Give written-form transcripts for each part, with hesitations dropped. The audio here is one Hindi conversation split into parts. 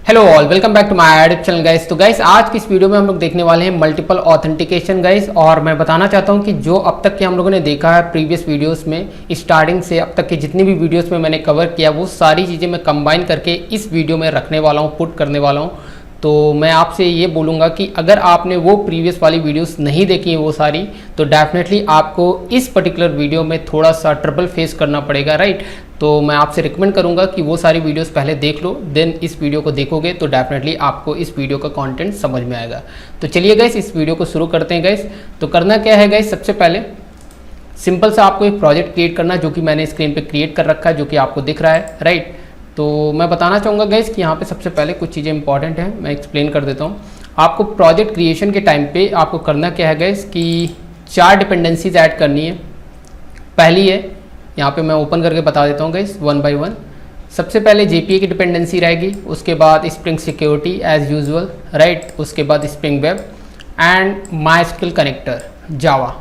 Hello all, welcome back to my YouTube channel guys. तो गाइस आज की इस वीडियो में हम लोग देखने वाले हैं मल्टीपल ऑथेंटिकेशन गाइस। और मैं बताना चाहता हूं कि जो अब तक के हम लोगों ने देखा है प्रीवियस वीडियोस में, स्टार्टिंग से अब तक के जितनी भी वीडियोस में मैंने कवर किया, वो सारी चीज़ें मैं कंबाइन करके इस वीडियो में रखने वाला हूँ, पुट करने वाला हूँ। तो मैं आपसे ये बोलूँगा कि अगर आपने वो प्रीवियस वाली वीडियोस नहीं देखी हैं वो सारी, तो डेफिनेटली आपको इस पर्टिकुलर वीडियो में थोड़ा सा ट्रबल फेस करना पड़ेगा, राइट। तो मैं आपसे रिकमेंड करूंगा कि वो सारी वीडियोस पहले देख लो, देन इस वीडियो को देखोगे तो डेफिनेटली आपको इस वीडियो का कंटेंट समझ में आएगा। तो चलिए गाइस इस वीडियो को शुरू करते हैं गाइस। तो करना क्या है गाइस, सबसे पहले सिंपल सा आपको एक प्रोजेक्ट क्रिएट करना, जो कि मैंने स्क्रीन पे क्रिएट कर रखा है, जो कि आपको दिख रहा है, राइट। तो मैं बताना चाहूँगा गाइस कि यहाँ पे सबसे पहले कुछ चीज़ें इंपॉर्टेंट हैं, मैं एक्सप्लेन कर देता हूँ आपको। प्रोजेक्ट क्रिएशन के टाइम पे आपको करना क्या है गाइस कि 4 डिपेंडेंसीज ऐड करनी है। पहली है, यहाँ पे मैं ओपन करके बता देता हूँ गाइस वन बाय वन। सबसे पहले JPA की डिपेंडेंसी रहेगी, उसके बाद spring security as usual, right. उसके बाद spring web and MySQL connector Java,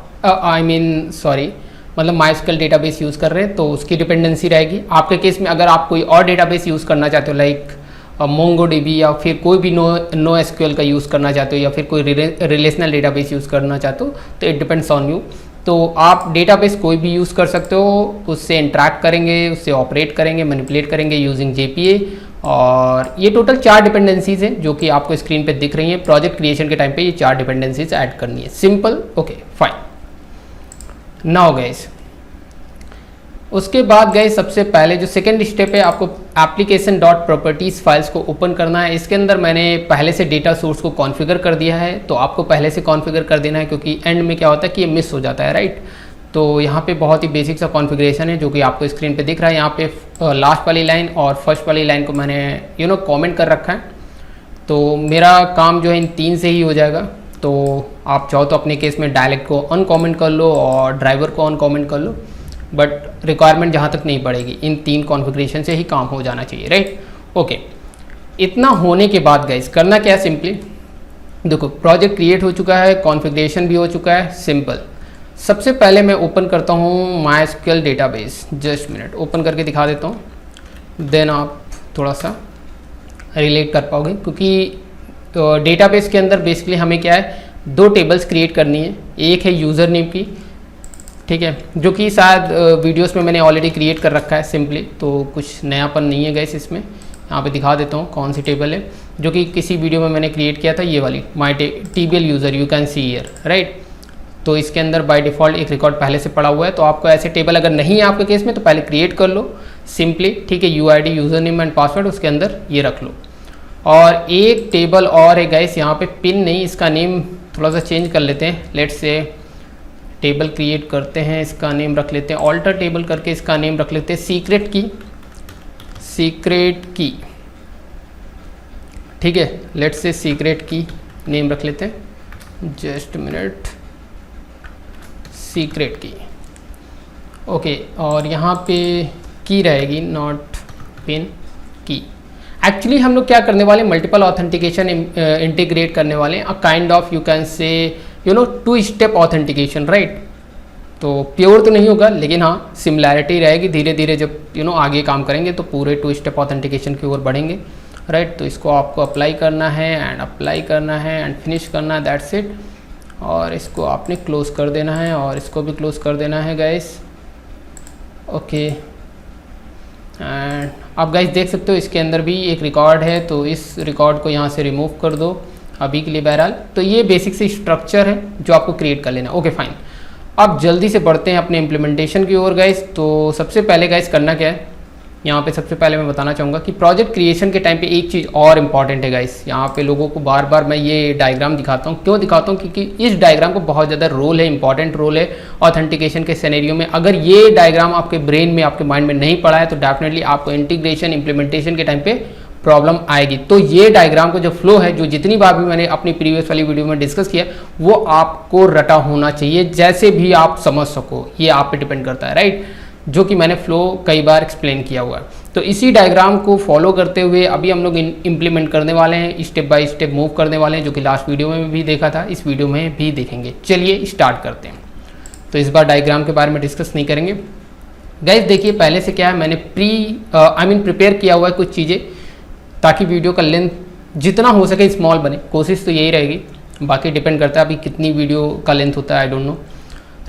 मतलब माइस्क्ल डेटाबेस यूज़ कर रहे हैं तो उसकी डिपेंडेंसी रहेगी। आपके केस में अगर आप कोई और डेटाबेस यूज़ करना चाहते हो लाइक मोंगोडीबी, या फिर कोई भी नो SQL का यूज़ करना चाहते हो, या फिर कोई रिलेशनल डेटाबेस यूज़ करना चाहते हो, तो इट डिपेंड्स ऑन यू। तो आप डेटाबेस कोई भी यूज़ कर सकते हो, उससे इंटरेक्ट करेंगे, उससे ऑपरेट करेंगे, मैनिपुलेट करेंगे यूजिंग JPA। और ये टोटल 4 डिपेंडेंसीज हैं जो कि आपको स्क्रीन पे दिख रही हैं। प्रोजेक्ट क्रिएशन के टाइम पे ये 4 डिपेंडेंसीज ऐड करनी है, simple, okay fine. Now guys उसके बाद गाइस सबसे पहले जो सेकंड स्टेप है, आपको एप्लीकेशन डॉट प्रॉपर्टीज फाइल्स को ओपन करना है। इसके अंदर मैंने पहले से डेटा सोर्स को कॉन्फ़िगर कर दिया है, तो आपको पहले से कॉन्फ़िगर कर देना है, क्योंकि एंड में क्या होता है कि ये मिस हो जाता है, राइट। तो यहाँ पे बहुत ही बेसिक सा कॉन्फ़िगरेशन है जो कि आपको स्क्रीन पे दिख रहा है। यहाँ पे लास्ट वाली लाइन और फर्स्ट वाली लाइन को मैंने कॉमेंट कर रखा है। तो मेरा काम जो है इन 3 से ही हो जाएगा। तो आप चाहो तो अपने केस में डायलेक्ट को अनकॉमेंट कर लो और ड्राइवर को अनकॉमेंट कर लो, बट रिक्वायरमेंट जहाँ तक नहीं पड़ेगी, इन 3 कॉन्फ़िगरेशन से ही काम हो जाना चाहिए, राइट। ओके, इतना होने के बाद गाइस करना क्या है, सिंपली देखो प्रोजेक्ट क्रिएट हो चुका है, कॉन्फ़िगरेशन भी हो चुका है, सिंपल। सबसे पहले मैं ओपन करता हूँ MySQL database, just minute open करके दिखा देता हूँ, देन आप थोड़ा सा रिलेट कर पाओगे। क्योंकि डेटाबेस के अंदर बेसिकली हमें क्या है, 2 टेबल्स क्रिएट करनी है। एक है यूज़र नेम की, ठीक है, जो कि शायद वीडियोस में मैंने ऑलरेडी क्रिएट कर रखा है सिंपली, तो कुछ नयापन नहीं है गाइस इसमें। यहाँ पे दिखा देता हूँ कौन सी टेबल है, जो कि किसी वीडियो में मैंने क्रिएट किया था, ये वाली माई TBL user, you can see here, right. तो इसके अंदर बाय डिफ़ॉल्ट एक रिकॉर्ड पहले से पड़ा हुआ है। तो आपको ऐसे टेबल अगर नहीं है आपके केस में तो पहले क्रिएट कर लो सिंपली, ठीक है। UID user name and password उसके अंदर ये रख लो। और एक टेबल और है गाइस, यहाँ पे पिन नहीं, इसका नेम थोड़ा सा चेंज कर लेते हैं। लेट्स से टेबल क्रिएट करते हैं, इसका नेम रख लेते हैं ऑल्टर टेबल करके, इसका नेम रख लेते हैं सीक्रेट की, ठीक है। लेट्स से सीक्रेट की नेम रख लेते हैं, जस्ट मिनट, सीक्रेट की, ओके। और यहाँ पे की रहेगी, नॉट पिन, की। एक्चुअली हम लोग क्या करने वाले, मल्टीपल ऑथेंटिकेशन इंटीग्रेट करने वाले हैं, a kind of you can say 2 step authentication, right. तो प्योर तो नहीं होगा, लेकिन हाँ सिमिलैरिटी रहेगी। धीरे धीरे जब आगे काम करेंगे तो पूरे 2 स्टेप ऑथेंटिकेशन की ओर बढ़ेंगे, राइट। तो इसको आपको अप्लाई करना है एंड फिनिश करना है, दैट्स इट। और इसको आपने क्लोज कर देना है और इसको भी क्लोज कर देना है गाइस, ओके। एंड आप गाइस देख सकते हो इसके अंदर भी एक रिकॉर्ड है, तो इस रिकॉर्ड को यहाँ से रिमूव कर दो अभी के लिए बहरहाल। तो ये बेसिक सी स्ट्रक्चर है जो आपको क्रिएट कर लेना, ओके फाइन। अब जल्दी से बढ़ते हैं अपने इम्प्लीमेंटेशन की ओर गाइस। तो सबसे पहले गाइस करना क्या है, यहाँ पे सबसे पहले मैं बताना चाहूँगा कि प्रोजेक्ट क्रिएशन के टाइम पे एक चीज़ और इम्पॉर्टेंट है गाइस। यहाँ पे लोगों को बार बार मैं ये डायग्राम दिखाता हूँ, क्यों दिखाता हूँ, क्योंकि इस डायग्राम को बहुत ज़्यादा रोल है, इंपॉर्टेंट रोल है ऑथेंटिकेशन के सिनेरियो में। अगर ये डायग्राम आपके ब्रेन में, आपके माइंड में नहीं पड़ा है तो डेफिनेटली आपको इंटीग्रेशन इम्प्लीमेंटेशन के टाइम पे प्रॉब्लम आएगी। तो ये डायग्राम का जो फ्लो है, जो जितनी बार भी मैंने अपनी प्रीवियस वाली वीडियो में डिस्कस किया, वो आपको रटा होना चाहिए, जैसे भी आप समझ सको, ये आप पे डिपेंड करता है, राइट। जो कि मैंने फ्लो कई बार एक्सप्लेन किया हुआ है। तो इसी डायग्राम को फॉलो करते हुए अभी हम लोग इम्प्लीमेंट करने वाले हैं, स्टेप बाय स्टेप मूव करने वाले हैं, जो कि लास्ट वीडियो में भी देखा था, इस वीडियो में भी देखेंगे। चलिए स्टार्ट करते हैं। तो इस बार डायग्राम के बारे में डिस्कस नहीं करेंगे गाइस। देखिए पहले से क्या है, मैंने प्रिपेयर किया हुआ है कुछ चीज़ें, ताकि वीडियो का लेंथ जितना हो सके स्मॉल बने, कोशिश तो यही रहेगी, बाकी डिपेंड करता है अभी कितनी वीडियो का लेंथ होता है, आई डोंट नो।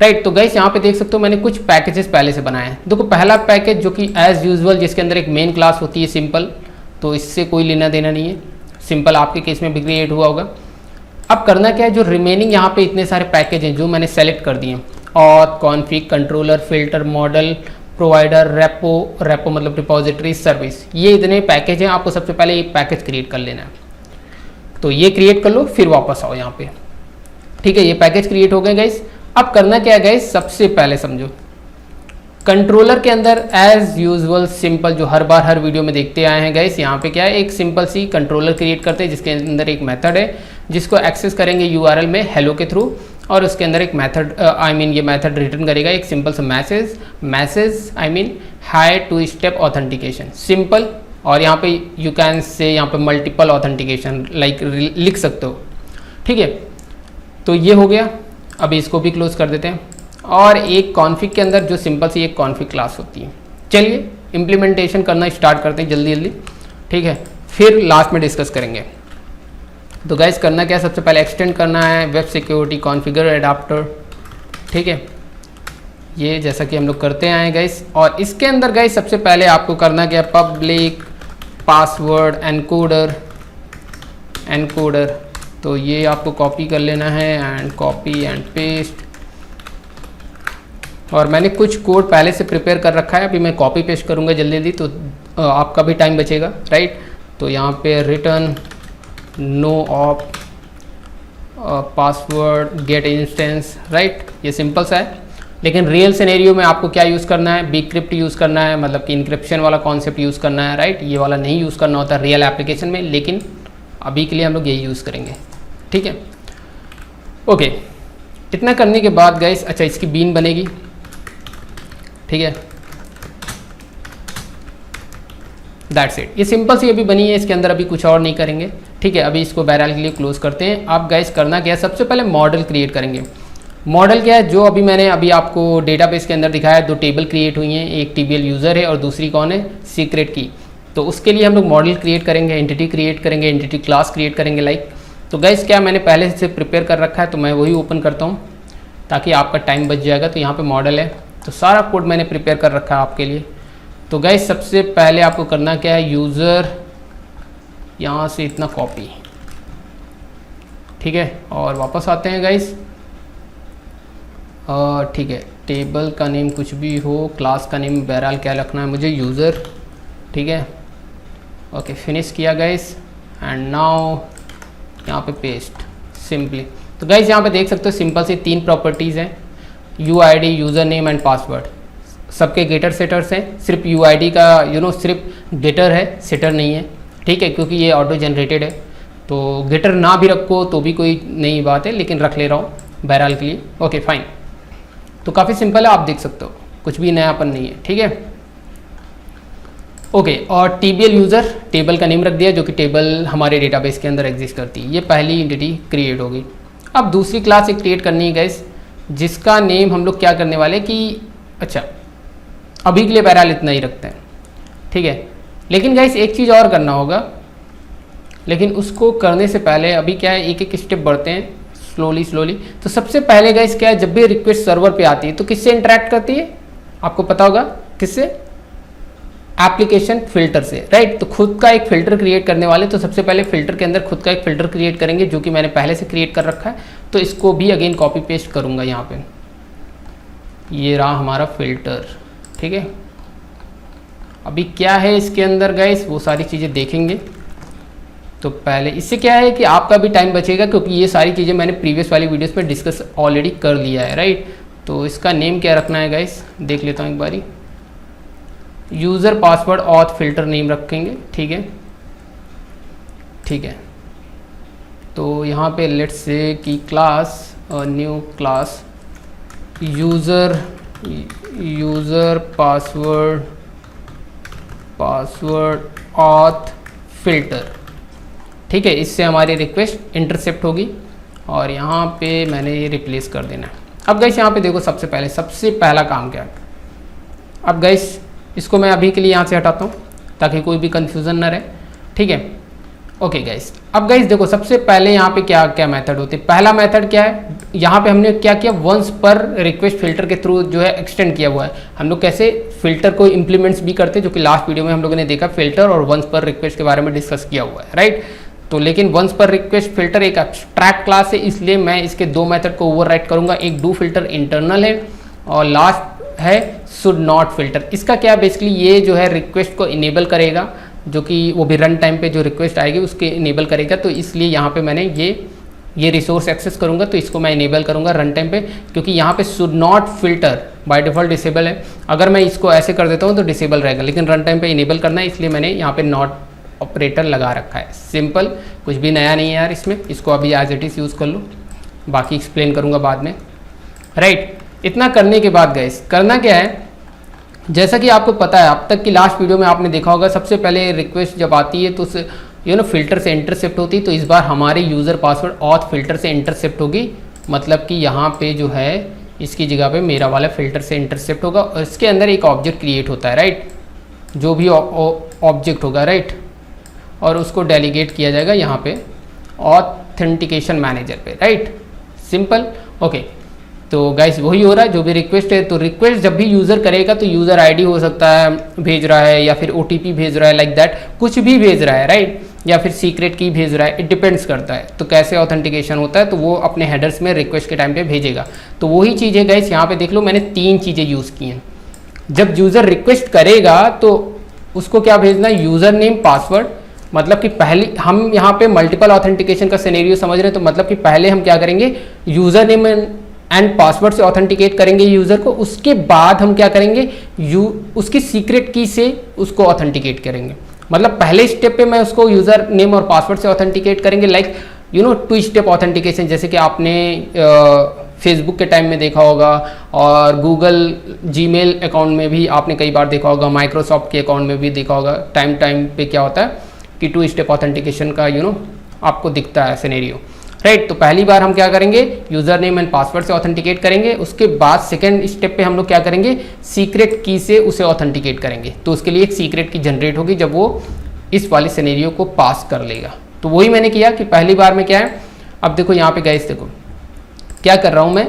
राइट, तो गाइस यहाँ पे देख सकते हो मैंने कुछ पैकेजेस पहले से बनाए हैं। देखो पहला पैकेज जो कि एज यूजुअल जिसके अंदर एक मेन क्लास होती है सिंपल, तो इससे कोई लेना देना नहीं है, सिंपल आपके केस में भी क्रिएट हुआ होगा। अब करना क्या है, जो रिमेनिंग यहाँ पे इतने सारे पैकेज हैं जो मैंने सेलेक्ट कर दिए, auth, config, controller, filter, model, provider, repo मतलब रिपोजिटरी, सर्विस, ये इतने पैकेज हैं। आपको सबसे पहले एक पैकेज क्रिएट कर लेना है, तो ये क्रिएट कर लो, फिर वापस आओ यहाँ पे। ठीक है, ये पैकेज क्रिएट हो गए गाइस। अब करना क्या है गाइस, सबसे पहले समझो कंट्रोलर के अंदर एज यूजुअल सिंपल जो हर बार हर वीडियो में देखते आए हैं गाइस, यहाँ पे क्या है, एक सिंपल सी कंट्रोलर क्रिएट करते हैं जिसके अंदर एक मेथड है जिसको एक्सेस करेंगे यूआरएल में हेलो के थ्रू, और उसके अंदर एक मेथड ये मेथड रिटर्न करेगा एक सिंपल सा message hi two step authentication, simple. और यहाँ पे यू कैन से यहाँ पे मल्टीपल ऑथेंटिकेशन लाइक लिख सकते हो। ठीक है, तो ये हो गया। अभी इसको भी क्लोज कर देते हैं, और एक कॉन्फिग के अंदर जो सिंपल सी एक कॉन्फिग क्लास होती है। चलिए इम्प्लीमेंटेशन करना स्टार्ट करते हैं जल्दी जल्दी। ठीक है, फिर लास्ट में डिस्कस करेंगे। तो गाइस करना क्या है, सबसे पहले एक्सटेंड करना है वेब सिक्योरिटी कॉन्फ़िगर एडाप्टर। ठीक है, ये जैसा कि हम लोग करते आए गाइस, और इसके अंदर गाइस सबसे पहले आपको करना क्या, पब्लिक पासवर्ड एनकोडर, तो ये आपको कॉपी कर लेना है एंड कॉपी एंड पेस्ट। और मैंने कुछ कोड पहले से प्रिपेयर कर रखा है, अभी मैं कॉपी पेस्ट करूँगा जल्दी जल्दी, तो आपका भी टाइम बचेगा। राइट, तो यहाँ पे return no op password get instance. Right, ये सिंपल सा है, लेकिन रियल सिनेरियो में आपको क्या यूज़ करना है, बिक्रिप्ट यूज़ करना है, मतलब कि इंक्रिप्शन वाला कॉन्सेप्ट यूज़ करना है। राइट, ये वाला नहीं यूज़ करना होता रियल एप्लीकेशन में, लेकिन अभी के लिए हम लोग यही यूज़ करेंगे। ठीक है, ओके, इतना करने के बाद गाइस, अच्छा इसकी बीन बनेगी। ठीक है, दैट्स इट, ये सिंपल सी अभी बनी है, इसके अंदर अभी कुछ और नहीं करेंगे। ठीक है, अभी इसको बहरहाल के लिए क्लोज करते हैं। आप गाइस करना क्या है, सबसे पहले मॉडल क्रिएट करेंगे। मॉडल क्या है, जो अभी मैंने अभी आपको डेटाबेस के अंदर दिखाया, दो टेबल क्रिएट हुई हैं, एक टीबीएल यूज़र है और दूसरी कौन है, सीक्रेट की। तो उसके लिए हम लोग मॉडल क्रिएट करेंगे, एंटिटी क्रिएट करेंगे, एंटिटी क्लास क्रिएट करेंगे लाइक। तो गाइस क्या मैंने पहले से प्रिपेयर कर रखा है, तो मैं वही ओपन करता हूँ ताकि आपका टाइम बच जाएगा। तो यहाँ पे मॉडल है, तो सारा कोड मैंने प्रिपेयर कर रखा है आपके लिए। तो गाइस सबसे पहले आपको करना क्या है, यूज़र यहाँ से इतना कॉपी, ठीक है, और वापस आते हैं गाइस। ठीक है, टेबल का नेम कुछ भी हो, क्लास का नेम बहरहाल क्या रखना है मुझे, यूज़र। ठीक है, ओके, फिनिश किया गाइस, एंड नाउ यहाँ पे पेस्ट सिंपली। तो गाइस यहाँ पे देख सकते हो सिंपल सी 3 प्रॉपर्टीज़ हैं, UID, user name and password. सबके गेटर सेटर्स हैं, सिर्फ यूआईडी का सिर्फ गेटर है, सेटर नहीं है। ठीक है, क्योंकि ये ऑटो जनरेटेड है, तो गेटर ना भी रखो तो भी कोई नई बात है, लेकिन रख ले रहा हूँ बहरहाल के लिए। ओके फाइन, तो काफ़ी सिंपल है, आप देख सकते हो, कुछ भी नयापन नहीं है। ठीक है, ओके, और टीबीएल यूज़र टेबल का नेम रख दिया जो कि टेबल हमारे डेटाबेस के अंदर एग्जिस्ट करती है। ये पहली एंटिटी क्रिएट होगी। अब दूसरी क्लास एक क्रिएट करनी है गाइस, जिसका नेम हम लोग क्या करने वाले कि अच्छा अभी के लिए बहरहाल इतना ही रखते हैं। ठीक है, लेकिन गाइस एक चीज़ और करना होगा, लेकिन उसको करने से पहले अभी क्या है, एक एक स्टेप बढ़ते हैं स्लोली। तो सबसे पहले गाइस क्या है, जब भी रिक्वेस्ट सर्वर पे आती है तो किससे इंटरेक्ट करती है, आपको पता होगा किससे, एप्लीकेशन फिल्टर से। राइट, तो खुद का एक फ़िल्टर क्रिएट करने वाले, तो सबसे पहले फ़िल्टर के अंदर खुद का एक फ़िल्टर क्रिएट करेंगे जो कि मैंने पहले से क्रिएट कर रखा है। तो इसको भी अगेन कॉपी पेस्ट करूँगा यहाँ पे, ये रहा हमारा फ़िल्टर। ठीक है, अभी क्या है इसके अंदर गाइस, वो सारी चीज़ें देखेंगे। तो पहले इससे क्या है कि आपका भी टाइम बचेगा, क्योंकि ये सारी चीज़ें मैंने प्रीवियस वाली वीडियोस में डिस्कस ऑलरेडी कर लिया है। राइट, तो इसका नेम क्या रखना है गाइस, देख लेता हूँ एक बारी, user password auth filter name रखेंगे। ठीक है, ठीक है, तो यहाँ पे लेट्स से कि class new class user password auth filter. ठीक है, इससे हमारी रिक्वेस्ट इंटरसेप्ट होगी और यहाँ पे मैंने ये रिप्लेस कर देना है। अब गाइस यहाँ पे देखो, सबसे पहला काम क्या है। अब गाइस इसको मैं अभी के लिए यहाँ से हटाता हूँ ताकि कोई भी कन्फ्यूज़न ना रहे। ठीक है। ओके गाइस, अब गाइस देखो सबसे पहले यहाँ पे क्या क्या मेथड होते हैं। पहला मेथड क्या है, यहाँ पे हमने क्या किया, वंस पर रिक्वेस्ट फिल्टर के थ्रू जो है एक्सटेंड किया हुआ है। हम लोग कैसे फिल्टर को इंप्लीमेंट्स भी करते हैं, जो कि लास्ट वीडियो में हम लोगों ने देखा, फिल्टर और वंस पर रिक्वेस्ट के बारे में डिस्कस किया हुआ है, राइट। तो लेकिन वंस पर रिक्वेस्ट फिल्टर एक एब्स्ट्रैक्ट क्लास है, इसलिए मैं इसके दो मेथड को ओवरराइड करूंगा। एक डू फिल्टर इंटरनल है और लास्ट है शुड नॉट फिल्टर। इसका क्या बेसिकली ये जो है रिक्वेस्ट को इनेबल करेगा, जो कि वो भी रन टाइम पे जो रिक्वेस्ट आएगी उसके इनेबल करेगा। तो इसलिए यहाँ पे मैंने ये रिसोर्स एक्सेस करूँगा, तो इसको मैं इनेबल करूँगा रन टाइम पे, क्योंकि यहाँ पे should not filter by default disable है। अगर मैं इसको ऐसे कर देता हूँ तो डिसेबल रहेगा, लेकिन रन टाइम पे इनेबल करना है, इसलिए मैंने यहाँ पे नॉट ऑपरेटर लगा रखा है। सिंपल, कुछ भी नया नहीं है यार इसमें, इसको अभी एज इट इज़ यूज़ कर लो, बाकी एक्सप्लेन करूँगा बाद में, राइट। इतना करने के बाद गाइस करना क्या है, जैसा कि आपको पता है, अब तक की लास्ट वीडियो में आपने देखा होगा, सबसे पहले रिक्वेस्ट जब आती है तो फिल्टर से इंटरसेप्ट होती है। तो इस बार हमारे यूज़र पासवर्ड ऑथ फिल्टर से इंटरसेप्ट होगी, मतलब कि यहाँ पे जो है इसकी जगह पे मेरा वाला फिल्टर से इंटरसेप्ट होगा और इसके अंदर एक ऑब्जेक्ट क्रिएट होता है, राइट। जो भी ऑब्जेक्ट होगा, राइट, और उसको डेलीगेट किया जाएगा यहाँ पे ऑथेंटिकेशन मैनेजर पे, राइट। Simple, okay. तो गाइस वही हो रहा है, जो भी रिक्वेस्ट है, तो रिक्वेस्ट जब भी यूज़र करेगा तो यूज़र आईडी हो सकता है भेज रहा है, या फिर ओटीपी भेज रहा है, लाइक दैट कुछ भी भेज रहा है, राइट, या फिर सीक्रेट की भेज रहा है, इट डिपेंड्स करता है। तो कैसे ऑथेंटिकेशन होता है, तो वो अपने हेडर्स में रिक्वेस्ट के टाइम पे भेजेगा। तो वही चीज़ है गाइस, यहाँ पे देख लो मैंने 3 चीज़ें यूज़ की हैं। जब यूज़र रिक्वेस्ट करेगा तो उसको क्या भेजना है, यूज़र नेम पासवर्ड, मतलब कि पहले हम यहाँ पे मल्टीपल ऑथेंटिकेशन का सिनेरियो समझ रहे हैं, तो मतलब कि पहले हम क्या करेंगे, यूज़र नेम एंड पासवर्ड से ऑथेंटिकेट करेंगे यूज़र को, उसके बाद हम क्या करेंगे, उसकी सीक्रेट की से उसको ऑथेंटिकेट करेंगे। मतलब पहले स्टेप पे मैं उसको यूज़र नेम और पासवर्ड से ऑथेंटिकेट करेंगे, लाइक 2 स्टेप ऑथेंटिकेशन, जैसे कि आपने फेसबुक के टाइम में देखा होगा, और गूगल जीमेल अकाउंट में भी आपने कई बार देखा होगा, माइक्रोसॉफ्ट के अकाउंट में भी देखा होगा। टाइम पे क्या होता है कि 2 स्टेप ऑथेंटिकेशन का आपको दिखता है सिनेरियो, राइट। तो पहली बार हम क्या करेंगे, यूज़र नेम एंड पासवर्ड से ऑथेंटिकेट करेंगे, उसके बाद सेकंड स्टेप पे हम लोग क्या करेंगे, सीक्रेट की से उसे ऑथेंटिकेट करेंगे। तो उसके लिए एक सीक्रेट की जनरेट होगी जब वो इस वाले सिनेरियो को पास कर लेगा। तो वही मैंने किया कि पहली बार में क्या है, अब देखो यहाँ पे गाइस देखो क्या कर रहा हूँ मैं,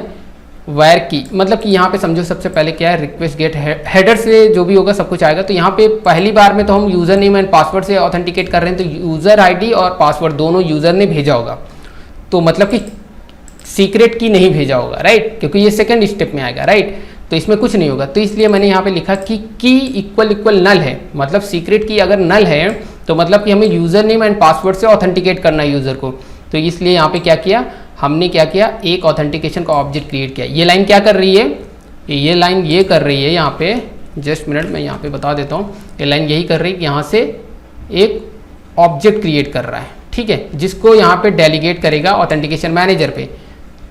वायर की, मतलब कि यहाँ पे समझो सबसे पहले क्या है, रिक्वेस्ट गेट हेडर से जो भी होगा सब कुछ आएगा। तो यहाँ पे पहली बार में तो हम यूज़र नेम एंड पासवर्ड से ऑथेंटिकेट कर रहे हैं, तो यूज़र आईडी और पासवर्ड दोनों यूज़र ने भेजा होगा, तो मतलब कि सीक्रेट की नहीं भेजा होगा, राइट, क्योंकि ये सेकंड स्टेप में आएगा, राइट। तो इसमें कुछ नहीं होगा, तो इसलिए मैंने यहाँ पे लिखा कि की इक्वल नल है, मतलब सीक्रेट की अगर नल है तो मतलब कि हमें यूज़र नेम एंड पासवर्ड से ऑथेंटिकेट करना है यूज़र को। तो इसलिए यहाँ पे क्या किया हमने, क्या किया, एक ऑथेंटिकेशन का ऑब्जेक्ट क्रिएट किया। ये लाइन क्या कर रही है, ये लाइन ये कर रही है यहाँ पे, जस्ट मिनट मैं यहाँ पे बता देता हूँ, ये लाइन यही कर रही है कि यहाँ से एक ऑब्जेक्ट क्रिएट कर रहा है, ठीक है, जिसको यहाँ पे डेलीगेट करेगा ऑथेंटिकेशन मैनेजर पे।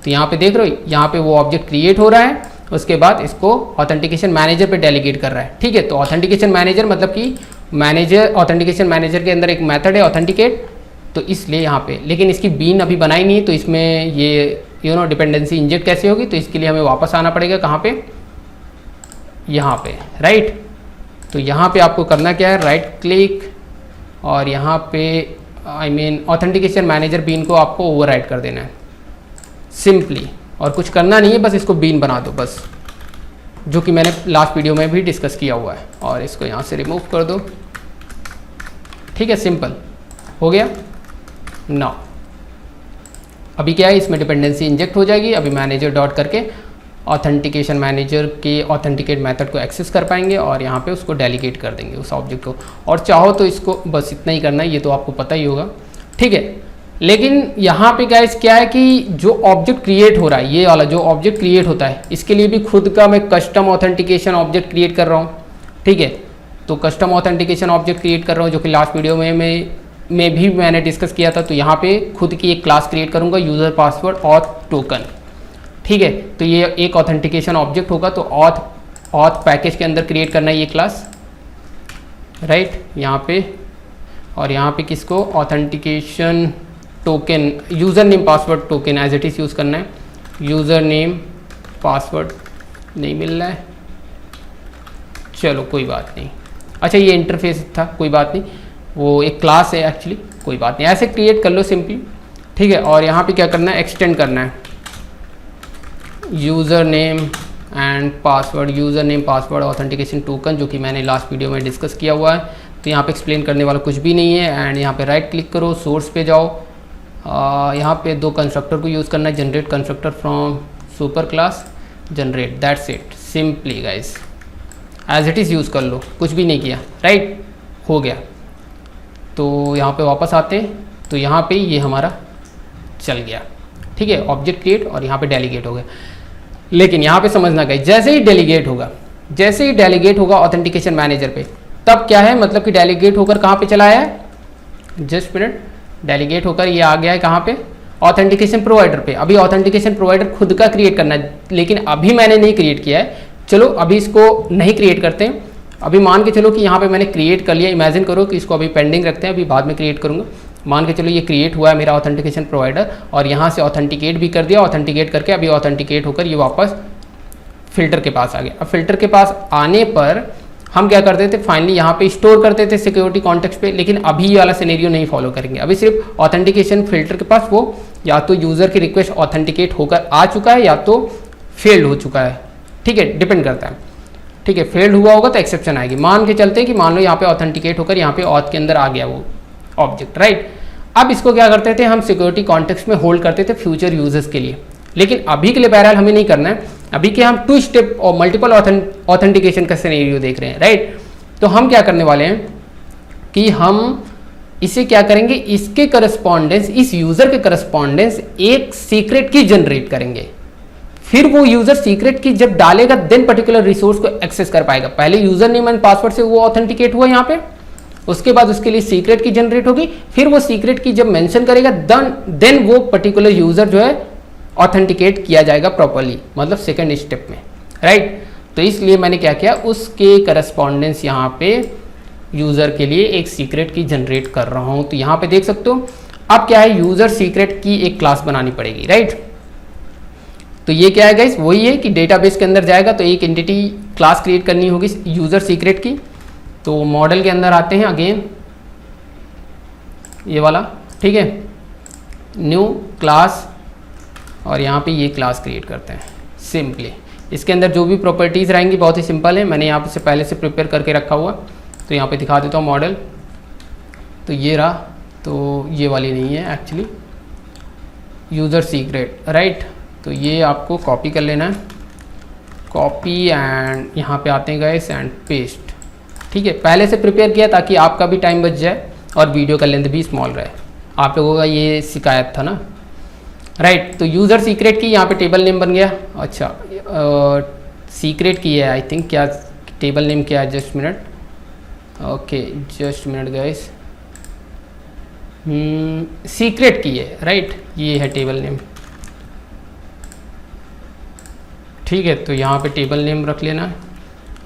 तो यहाँ पे देख रहे हो, यहाँ पे वो ऑब्जेक्ट क्रिएट हो रहा है, उसके बाद इसको ऑथेंटिकेशन मैनेजर पे डेलीगेट कर रहा है, ठीक है। तो ऑथेंटिकेशन मैनेजर मतलब कि मैनेजर, ऑथेंटिकेशन मैनेजर के अंदर एक मेथड है ऑथेंटिकेट, तो इसलिए यहाँ पे, लेकिन इसकी बीन अभी बनाई नहीं है, तो इसमें ये डिपेंडेंसी इंजेक्ट कैसे होगी, तो इसके लिए हमें वापस आना पड़ेगा कहाँ पे, यहाँ पे, राइट। तो यहाँ पे आपको करना क्या है, राइट क्लिक और यहाँ पे ऑथेंटिकेशन मैनेजर बीन को आपको ओवरराइड कर देना है सिंपली, और कुछ करना नहीं है, बस इसको बीन बना दो बस, जो कि मैंने लास्ट वीडियो में भी डिस्कस किया हुआ है। और इसको यहाँ से रिमूव कर दो, ठीक है, सिंपल हो गया। नाउ अभी क्या है, इसमें डिपेंडेंसी इंजेक्ट हो जाएगी। अभी मैनेजर डॉट करके ऑथेंटिकेशन मैनेजर के ऑथेंटिकेट मेथड को एक्सेस कर पाएंगे और यहाँ पे उसको डेलीगेट कर देंगे उस ऑब्जेक्ट को। और चाहो तो इसको बस इतना ही करना है, ये तो आपको पता ही होगा, ठीक है। लेकिन यहाँ पे गाइस क्या है कि जो ऑब्जेक्ट क्रिएट हो रहा है, ये वाला जो ऑब्जेक्ट क्रिएट होता है, इसके लिए भी खुद का मैं कस्टम ऑथेंटिकेशन ऑब्जेक्ट क्रिएट कर रहा हूँ, ठीक है। तो कस्टम ऑथेंटिकेशन ऑब्जेक्ट क्रिएट कर रहा हूँ, जो कि लास्ट वीडियो में भी मैंने डिस्कस किया था। तो यहाँ पे खुद की एक क्लास क्रिएट करूँगा, यूज़र पासवर्ड ऑथ टोकन, ठीक है। तो ये एक ऑथेंटिकेशन ऑब्जेक्ट होगा, तो ऑथ पैकेज के अंदर क्रिएट करना है ये क्लास, राइट, यहाँ पे। और यहाँ पे किसको, authentication token, user name password token as it is use करना है। यूज़र नेम पासवर्ड नहीं मिल रहा है, चलो कोई बात नहीं। अच्छा ये इंटरफेस था, कोई बात नहीं, वो एक क्लास है एक्चुअली, कोई बात नहीं, ऐसे क्रिएट कर लो सिंपली, ठीक है। और यहाँ पे क्या करना है, एक्सटेंड करना है user name and password, user name password authentication token, जो कि मैंने लास्ट वीडियो में डिस्कस किया हुआ है। तो यहाँ पे एक्सप्लेन करने वाला कुछ भी नहीं है। एंड यहाँ पे राइट क्लिक करो, सोर्स पे जाओ, यहाँ पे 2 कंस्ट्रक्टर को यूज़ करना है, generate constructor from super class generate, that's it, simply guys as it is use कर लो, कुछ भी नहीं किया, राइट, हो गया। तो यहाँ पे वापस आते हैं, तो यहाँ पे ये हमारा चल गया, ठीक है, ऑब्जेक्ट क्रिएट, और यहाँ पे डेलीगेट हो गया। लेकिन यहाँ पे समझना गाइस, जैसे ही डेलीगेट होगा ऑथेंटिकेशन मैनेजर पे, तब क्या है, मतलब कि डेलीगेट होकर कहाँ पे चला आया है, जस्ट मिनट, डेलीगेट होकर ये आ गया है कहाँ पे, ऑथेंटिकेशन प्रोवाइडर पे। अभी ऑथेंटिकेशन प्रोवाइडर खुद का क्रिएट करना है, लेकिन अभी मैंने नहीं क्रिएट किया है। चलो अभी इसको नहीं क्रिएट करते हैं, अभी मान के चलो कि यहाँ पे मैंने क्रिएट कर लिया, इमेजिन करो कि इसको अभी पेंडिंग रखते हैं, अभी बाद में क्रिएट करूँगा। मान के चलो ये क्रिएट हुआ है मेरा ऑथेंटिकेशन प्रोवाइडर, और यहाँ से ऑथेंटिकेट भी कर दिया, ऑथेंटिकेट करके अभी ऑथेंटिकेट होकर ये वापस फिल्टर के पास आ गया। अब फिल्टर के पास आने पर हम क्या करते थे, फाइनली यहाँ पे स्टोर करते थे सिक्योरिटी कॉन्टेक्स्ट पे, लेकिन अभी ये वाला सिनेरियो नहीं फॉलो करेंगे। अभी सिर्फ ऑथेंटिकेशन फिल्टर के पास वो या तो यूज़र की रिक्वेस्ट ऑथेंटिकेट होकर आ चुका है या तो फेल्ड हो चुका है, ठीक है, डिपेंड करता है, ठीक है। फेल्ड हुआ होगा तो एक्सेप्शन आएगी। मान के चलते हैं कि मान लो यहाँ पे ऑथेंटिकेट होकर यहाँ पे ऑथ के अंदर आ गया वो ऑब्जेक्ट, राइट। अब इसको क्या करते थे, हम सिक्योरिटी कॉन्टेक्स्ट में होल्ड करते थे फ्यूचर यूजर्स के लिए, लेकिन अभी के लिए बहरहाल हमें नहीं करना है। अभी के हम 2 स्टेप और मल्टीपल ऑथेंटिकेशन का सिनेरियो देख रहे हैं, राइट। तो हम क्या करने वाले हैं कि हम इसे क्या करेंगे, इसके करस्पॉन्डेंस, इस यूजर के करस्पॉन्डेंस एक सीक्रेट की जनरेट करेंगे। फिर वो यूजर सीक्रेट की जब डालेगा, देन पर्टिकुलर रिसोर्स को एक्सेस कर पाएगा। पहले यूजर नेम एंड पासवर्ड से वो ऑथेंटिकेट हुआ यहाँ पे, उसके बाद उसके लिए सीक्रेट की जनरेट होगी, फिर वो सीक्रेट की जब मेंशन करेगा देन वो पर्टिकुलर यूजर जो है ऑथेंटिकेट किया जाएगा प्रॉपर्ली, मतलब सेकंड स्टेप में, राइट। तो इसलिए मैंने क्या किया, उसके करस्पॉन्डेंस यहाँ पे यूजर के लिए एक सीक्रेट की जनरेट कर रहा हूँ। तो यहाँ पे देख सकते हो, अब क्या है, यूजर सीक्रेट की एक क्लास बनानी पड़ेगी, राइट। तो ये क्या है गाइस, वही है कि डेटाबेस के अंदर जाएगा तो एक एंटिटी क्लास क्रिएट करनी होगी यूजर सीक्रेट की। तो मॉडल के अंदर आते हैं, अगेन ये वाला, ठीक है, न्यू क्लास, और यहाँ पे ये क्लास क्रिएट करते हैं सिंपली। इसके अंदर जो भी प्रॉपर्टीज़ रहेंगी बहुत ही सिंपल है, मैंने यहाँ से पहले से प्रिपेयर करके रखा हुआ। तो यहाँ पे दिखा देता हूँ मॉडल, तो ये रहा, तो ये वाली नहीं है एक्चुअली, यूज़र सीक्रेट, राइट। तो ये आपको कॉपी कर लेना है, कॉपी, एंड यहाँ पे आते हैं गाइस एंड पेस्ट, ठीक है। पहले से प्रिपेयर किया ताकि आपका भी टाइम बच जाए और वीडियो का लेंथ भी स्मॉल रहे। आप लोगों का ये शिकायत था ना, राइट। तो यूज़र सीक्रेट की यहाँ पे टेबल नेम बन गया। अच्छा, सीक्रेट की है आई थिंक, क्या टेबल नेम क्या है, just minute, okay just minute guys, secret की है, राइट, ये है टेबल नेम, ठीक है। तो यहाँ पे टेबल नेम रख लेना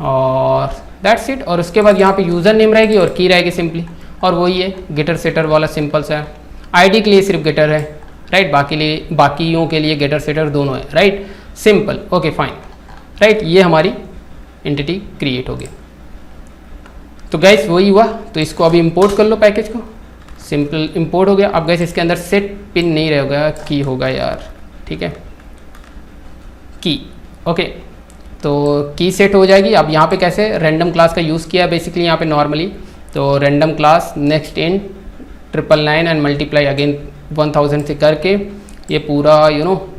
और दैट्स इट। और उसके बाद यहाँ पे यूज़र नेम रहेगी और की रहेगी सिंपली, और वही है गेटर सेटर वाला सिंपल सा है। आईडी के लिए सिर्फ गेटर है, राइट, बाकियों के लिए गेटर सेटर दोनों है, right, simple, okay fine, right. ये हमारी एंटिटी क्रिएट हो गई। तो गैस वही हुआ, तो इसको अभी इंपोर्ट कर लो पैकेज को, सिंपल इंपोर्ट हो गया। अब गैस इसके अंदर सेट पिन नहीं रहेगा, की होगा यार, ठीक है, की, ओके। तो की सेट हो जाएगी। अब यहाँ पे कैसे रैंडम क्लास का यूज़ किया बेसिकली यहाँ पे नॉर्मली, तो random class next int 999 and multiply again 1000 से करके ये पूरा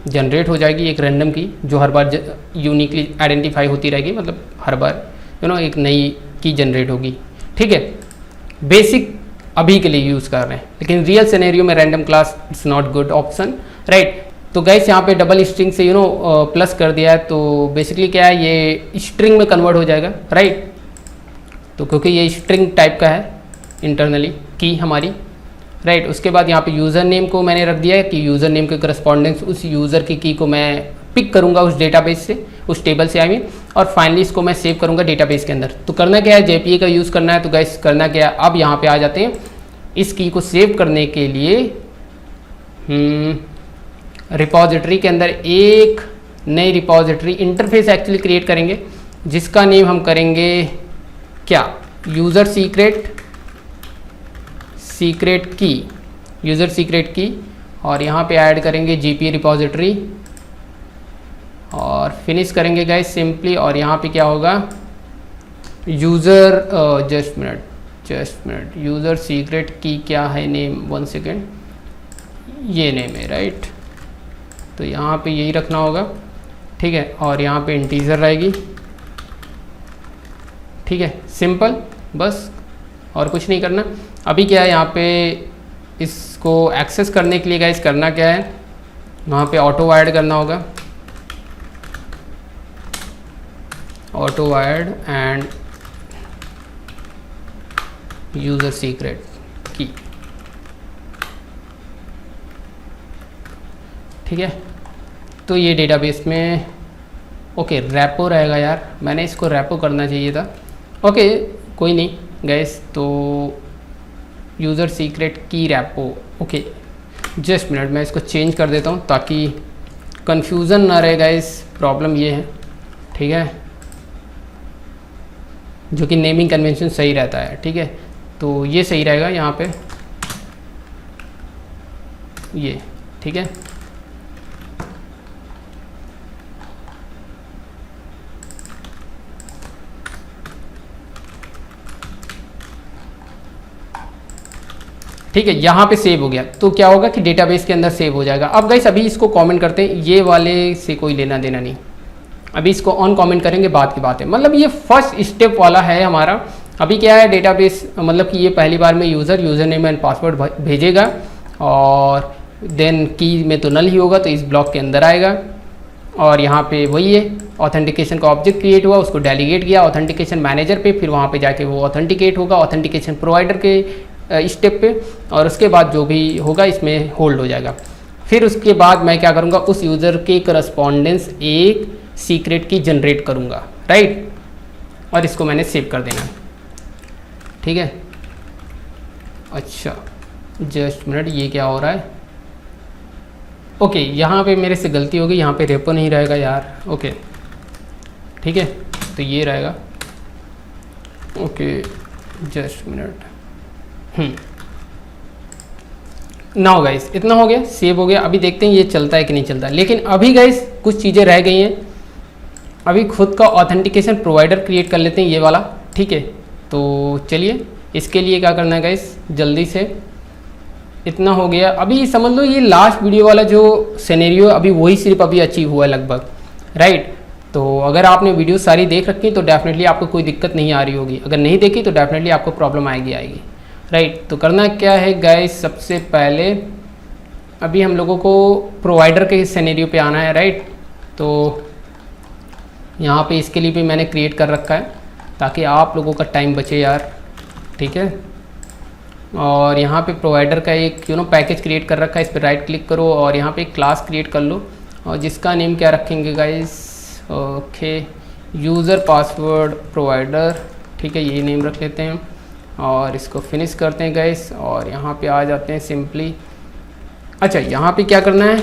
जनरेट हो जाएगी एक रैंडम की, जो हर बार यूनिकली आइडेंटिफाई होती रहेगी, मतलब हर बार एक नई की जनरेट होगी, ठीक है। बेसिक अभी के लिए यूज़ कर रहे हैं, लेकिन रियल सिनेरियो में random class it's not good option, right. तो गैस यहाँ पे डबल स्ट्रिंग से प्लस कर दिया है, तो बेसिकली क्या है, ये स्ट्रिंग में कन्वर्ट हो जाएगा, राइट। तो क्योंकि ये स्ट्रिंग टाइप का है इंटरनली की हमारी, राइट। उसके बाद यहाँ पे यूज़र नेम को मैंने रख दिया है कि यूज़र नेम के करस्पॉन्डेंस उस यूज़र की को मैं पिक करूँगा उस डेटाबेस से, उस टेबल से आई मीन, और फाइनली इसको मैं सेव करूँगा डेटाबेस के अंदर। तो करना क्या है, जेपीई का यूज़ करना है। तो गैस करना क्या है, अब यहाँ पे आ जाते हैं, इस की को सेव करने के लिए रिपॉजिटरी के अंदर एक नई रिपॉजिटरी इंटरफेस एक्चुअली क्रिएट करेंगे, जिसका नेम हम करेंगे क्या, यूज़र सीक्रेट सीक्रेट की, यूज़र सीक्रेट की, और यहाँ पे ऐड करेंगे जीपी रिपोजिटरी और फिनिश करेंगे गाइस सिंपली। और यहाँ पे क्या होगा, user just minute user secret की क्या है नेम, 1 सेकेंड, ये नेम है राइट, तो यहाँ पे यही रखना होगा, ठीक है। और यहाँ पे इंटीजर रहेगी, ठीक है, सिंपल, बस और कुछ नहीं करना। अभी क्या है, यहाँ पे इसको एक्सेस करने के लिए गाइस करना क्या है, वहाँ पे ऑटो ऐड करना होगा, auto add end user secret की, ठीक है। तो ये डेटाबेस में ओके रैपो रहेगा यार, मैंने इसको रैपो करना चाहिए था, ओके कोई नहीं गाइस। तो यूज़र सीक्रेट की रैपो, ओके जस्ट मिनट, मैं इसको चेंज कर देता हूँ ताकि कन्फ्यूज़न ना रहे गाइस, प्रॉब्लम ये है, ठीक है, जो कि नेमिंग कन्वेंशन सही रहता है, ठीक है। तो ये सही रहेगा यहाँ पे, ये ठीक है। ठीक है, यहाँ पे सेव हो गया, तो क्या होगा कि डेटाबेस के अंदर सेव हो जाएगा। अब गाइस अभी इसको कमेंट करते हैं, ये वाले से कोई लेना देना नहीं, अभी इसको ऑन कमेंट करेंगे, बात की बात है। मतलब ये फर्स्ट स्टेप वाला है हमारा। अभी क्या है, डेटाबेस मतलब कि ये पहली बार में यूज़र नेम एंड पासवर्ड भेजेगा, और देन की में तो नल ही होगा, तो इस ब्लॉक के अंदर आएगा। और यहाँ पे वही है, ऑथेंटिकेशन का ऑब्जेक्ट क्रिएट हुआ, उसको डेलीगेट किया ऑथेंटिकेशन मैनेजर पे, फिर वहाँ पे जाके वो ऑथेंटिकेट होगा ऑथेंटिकेशन प्रोवाइडर के स्टेप पे, और उसके बाद जो भी होगा इसमें होल्ड हो जाएगा। फिर उसके बाद मैं क्या करूँगा, उस यूज़र के करस्पॉन्डेंस एक सीक्रेट की जनरेट करूँगा, राइट, और इसको मैंने सेव कर देना, ठीक है। अच्छा जस्ट मिनट, ये क्या हो रहा है, ओके यहाँ पे मेरे से गलती होगी, यहाँ पे रेपो नहीं रहेगा यार, ओके ठीक है, तो ये रहेगा, okay just minute, now guys इतना हो गया, सेव हो गया। अभी देखते हैं ये चलता है कि नहीं चलता, लेकिन अभी गाइस कुछ चीज़ें रह गई हैं। अभी खुद का ऑथेंटिकेशन प्रोवाइडर क्रिएट कर लेते हैं, ये वाला, ठीक है। तो चलिए इसके लिए क्या करना है गाइस, जल्दी से, इतना हो गया। अभी समझ लो ये लास्ट वीडियो वाला जो सिनेरियो अभी वही सिर्फ अभी अचीव हुआ है लगभग, राइट। तो अगर आपने वीडियो सारी देख रखी तो डेफिनेटली आपको कोई दिक्कत नहीं आ रही होगी, अगर नहीं देखी तो डेफिनेटली आपको प्रॉब्लम आएगी, राइट। तो करना क्या है गाइस, सबसे पहले अभी हम लोगों को प्रोवाइडर के सिनेरियो पे आना है, राइट। तो यहाँ पे इसके लिए भी मैंने क्रिएट कर रखा है ताकि आप लोगों का टाइम बचे यार, ठीक है। और यहाँ पे प्रोवाइडर का एक पैकेज क्रिएट कर रखा है, इस पर राइट क्लिक करो और यहाँ पे एक क्लास क्रिएट कर लो, और जिसका नेम क्या रखेंगे guys, okay user password provider, ठीक है, ये नेम रख लेते हैं। और इसको फिनिश करते हैं गाइस, और यहाँ पे आ जाते हैं सिंपली। अच्छा यहाँ पे क्या करना है,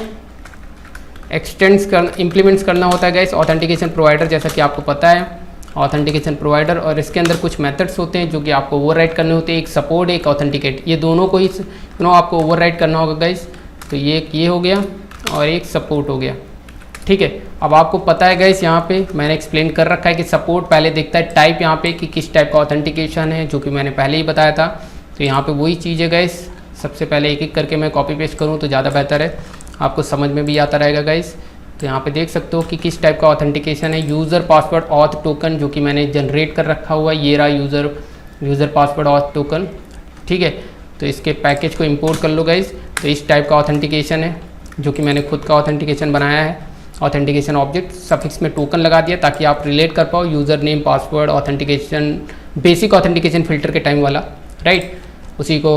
एक्सटेंड्स करना, इम्प्लीमेंट्स करना होता है गाइस ऑथेंटिकेशन प्रोवाइडर, जैसा कि आपको पता है ऑथेंटिकेशन प्रोवाइडर, और इसके अंदर कुछ मेथड्स होते हैं जो कि आपको ओवरराइड करने होते हैं, एक सपोर्ट एक ऑथेंटिकेट, ये दोनों को ही आपको ओवरराइड करना होगा गाइस। तो ये हो गया और एक सपोर्ट हो गया, ठीक है। अब आपको पता है गाइस, यहाँ पे मैंने एक्सप्लेन कर रखा है कि सपोर्ट पहले देखता है टाइप यहाँ पे कि किस टाइप का ऑथेंटिकेशन है, जो कि मैंने पहले ही बताया था। तो यहाँ पे वही चीज़ है गाइस, सबसे पहले एक एक करके मैं कॉपी पेस्ट करूँ तो ज़्यादा बेहतर है, आपको समझ में भी आता रहेगा गाइस। तो यहाँ पे देख सकते हो कि किस टाइप का ऑथेंटिकेशन है, यूज़र पासवर्ड ऑथ टोकन जो कि मैंने जनरेट कर रखा हुआ है, ये रहा यूज़र पासवर्ड ऑथ टोकन, ठीक है। तो इसके पैकेज को इंपोर्ट कर लो गाइस। तो इस टाइप का ऑथेंटिकेशन है जो कि मैंने खुद का ऑथेंटिकेशन बनाया है, ऑथेंटिकेशन ऑब्जेक्ट सफिक्स में टोकन लगा दिया ताकि आप रिलेट कर पाओ user name password authentication, basic authentication filter के टाइम वाला, राइट, उसी को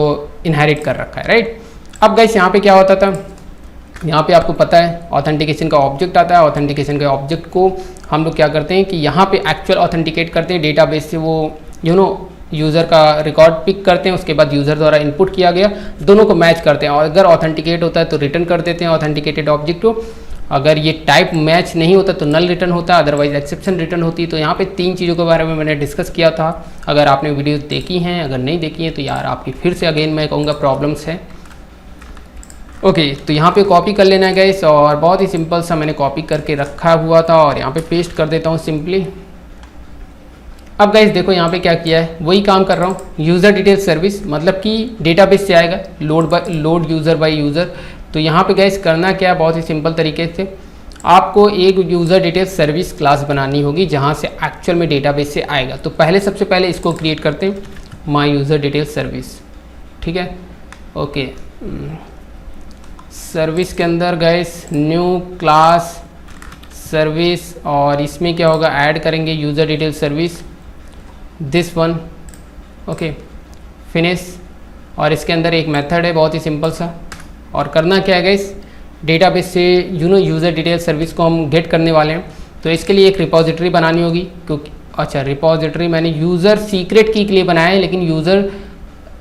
इनहेरिट कर रखा है, राइट। अब गाइस यहाँ पे क्या होता था, यहाँ पे आपको पता है ऑथेंटिकेशन का ऑब्जेक्ट आता है, ऑथेंटिकेशन के ऑब्जेक्ट को हम लोग क्या करते हैं कि यहाँ पे एक्चुअल ऑथेंटिकेट करते हैं, डेटाबेस से वो यूज़र का रिकॉर्ड पिक करते हैं, उसके बाद यूज़र द्वारा इनपुट किया गया दोनों को मैच करते हैं, और अगर ऑथेंटिकेट होता है तो रिटर्न कर देते हैं ऑथेंटिकेटेड ऑब्जेक्ट को, अगर ये टाइप मैच नहीं होता तो नल रिटर्न होता, अदरवाइज एक्सेप्शन रिटर्न होती। तो यहाँ पे 3 चीज़ों के बारे में मैंने डिस्कस किया था। अगर आपने वीडियो देखी हैं, अगर नहीं देखी हैं तो यार आपकी फिर से अगेन मैं कहूँगा प्रॉब्लम्स है। ओके, तो यहाँ पे कॉपी कर लेना है गाइस, और बहुत ही सिंपल सा मैंने कॉपी करके रखा हुआ था और यहाँ पे पेस्ट कर देता हूँ सिंपली। अब गाइस देखो यहाँ पे क्या किया है, वही काम कर रहा हूँ। यूज़र डिटेल सर्विस मतलब कि डेटाबेस से आएगा, लोड यूज़र बाय यूज़र। तो यहाँ पे गाइस करना क्या है, बहुत ही सिंपल तरीके से आपको एक यूज़र डिटेल सर्विस क्लास बनानी होगी जहाँ से एक्चुअल में डेटाबेस से आएगा। तो सबसे पहले इसको क्रिएट करते हैं, माई यूज़र डिटेल सर्विस। ठीक है, ओके, सर्विस के अंदर गाइस न्यू क्लास सर्विस, और इसमें क्या होगा, ऐड करेंगे user detail service this one. Okay, finish. और इसके अंदर एक मेथड है बहुत ही सिंपल सा, और करना क्या है गाइस, डेटाबेस से यूज़र डिटेल सर्विस को हम गेट करने वाले हैं। तो इसके लिए एक रिपोजिटरी बनानी होगी, क्योंकि अच्छा रिपोजिटरी मैंने यूज़र सीक्रेट की के लिए बनाया है, लेकिन यूज़र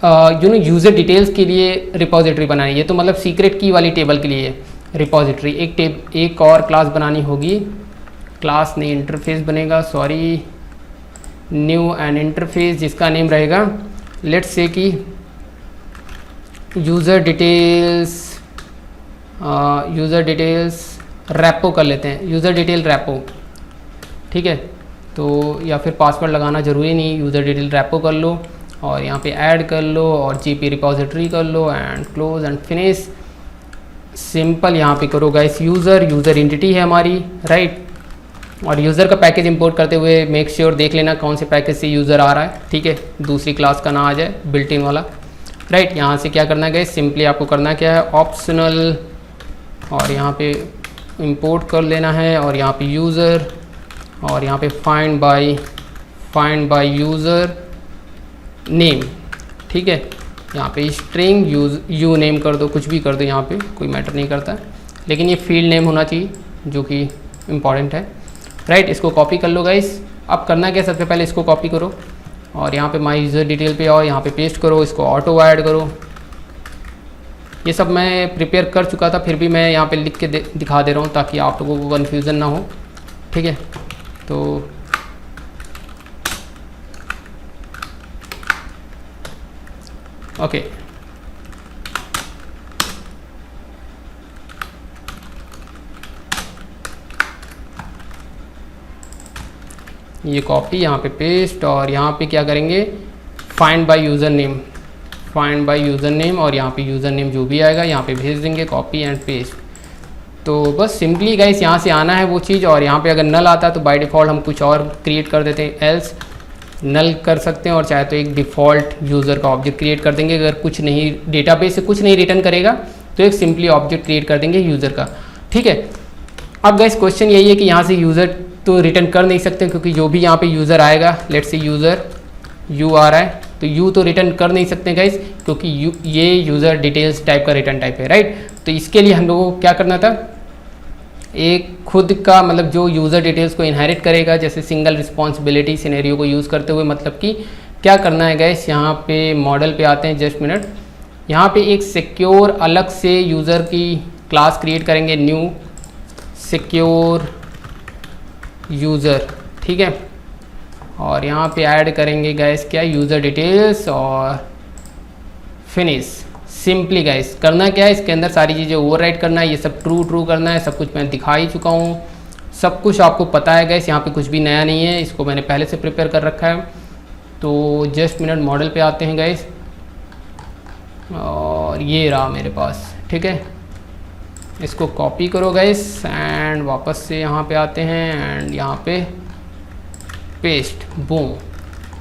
यूज़र डिटेल्स के लिए रिपोजिटरी बनानी है। तो मतलब सीक्रेट की वाली टेबल के लिए रिपोजिटरी एक और क्लास बनानी होगी। क्लास नहीं, इंटरफेस बनेगा, सॉरी, न्यू एंड इंटरफेस, जिसका नेम रहेगा लेट्स से कि यूज़र डिटेल्स रैपो कर लेते हैं, यूज़र डिटेल रैपो। ठीक है, तो या फिर पासवर्ड लगाना ज़रूरी नहीं, यूज़र डिटेल रैपो कर लो और यहाँ पे ऐड कर लो और जीपी रिपोजिटरी कर लो and close and finish. Simple यहाँ पे करो गाइस, यूज़र एंटिटी है हमारी, राइट। और यूज़र का पैकेज इंपोर्ट करते हुए मेक श्योर देख लेना कौन से पैकेज से यूज़र आ रहा है। ठीक है, दूसरी क्लास का ना आ जाए, बिल्ट इन वाला, राइट। यहाँ से क्या करना है गाइस, सिंपली आपको करना क्या है, ऑप्शनल, और यहाँ पे इंपोर्ट कर लेना है, और यहाँ पे यूज़र, और यहाँ पे फाइंड बाय यूज़र नेम। ठीक है, यहाँ पे स्ट्रिंग यू नेम कर दो, कुछ भी कर दो, यहाँ पे कोई मैटर नहीं करता, लेकिन ये फील्ड नेम होना चाहिए जो कि इम्पॉर्टेंट है, राइट। इसको कॉपी कर लो गाइस। अब करना क्या, सबसे पहले इसको कॉपी करो और यहाँ पे माई यूज़र डिटेल पे आओ, यहाँ पे पेस्ट करो, इसको ऑटो ऐड करो। ये सब मैं प्रिपेयर कर चुका था, फिर भी मैं यहाँ पे लिख के दिखा दे रहा हूँ ताकि आप लोगों को कन्फ्यूज़न ना हो। ठीक है, तो ओके, ये कॉपी, यहाँ पे पेस्ट, और यहाँ पे क्या करेंगे, फाइंड बाय यूज़र नेम, और यहाँ पे यूज़र नेम जो भी आएगा यहाँ पे भेज देंगे, कॉपी एंड पेस्ट। तो बस सिंपली गाइस यहाँ से आना है वो चीज़, और यहाँ पे अगर नल आता है तो बाय डिफ़ॉल्ट हम कुछ और क्रिएट कर देते हैं, एल्स नल कर सकते हैं, और चाहे तो एक डिफ़ॉल्ट यूज़र का ऑब्जेक्ट क्रिएट कर देंगे। अगर कुछ नहीं, डेटाबेस से कुछ नहीं रिटर्न करेगा तो एक सिंपली ऑब्जेक्ट क्रिएट कर देंगे यूज़र का। ठीक है, अब गाइस क्वेश्चन यही है कि यहाँ से यूज़र तो रिटर्न कर नहीं सकते, क्योंकि जो भी यहाँ पे यूज़र आएगा, लेट्स से यूज़र यू आ रहा है, तो यू तो रिटर्न कर नहीं सकते गाइस, क्योंकि ये यूज़र डिटेल्स टाइप का रिटर्न टाइप है, राइट। तो इसके लिए हम लोगों को क्या करना था, एक खुद का मतलब जो यूज़र डिटेल्स को इनहेरिट करेगा, जैसे सिंगल रिस्पॉन्सिबिलिटी सिनेरियो को यूज़ करते हुए, मतलब कि क्या करना है गाइस, यहाँ पे मॉडल पे आते हैं, जस्ट मिनट। यहाँ पे एक सिक्योर अलग से यूज़र की क्लास क्रिएट करेंगे, न्यू सिक्योर यूज़र। ठीक है, और यहाँ पे ऐड करेंगे गाइस क्या, यूज़र डिटेल्स, और फिनिश। सिंपली गाइस करना क्या है, इसके अंदर सारी चीज़ें ओवरराइट करना है, ये सब ट्रू करना है, सब कुछ मैं दिखा ही चुका हूँ, सब कुछ आपको पता है गाइस, यहाँ पे कुछ भी नया नहीं है, इसको मैंने पहले से प्रिपेयर कर रखा है। तो जस्ट मिनट, मॉडल पे आते हैं गाइस, और ये रहा मेरे पास। ठीक है, इसको कॉपी करो गाइस एंड वापस से यहाँ पे आते हैं एंड यहाँ पे पेस्ट, बूम।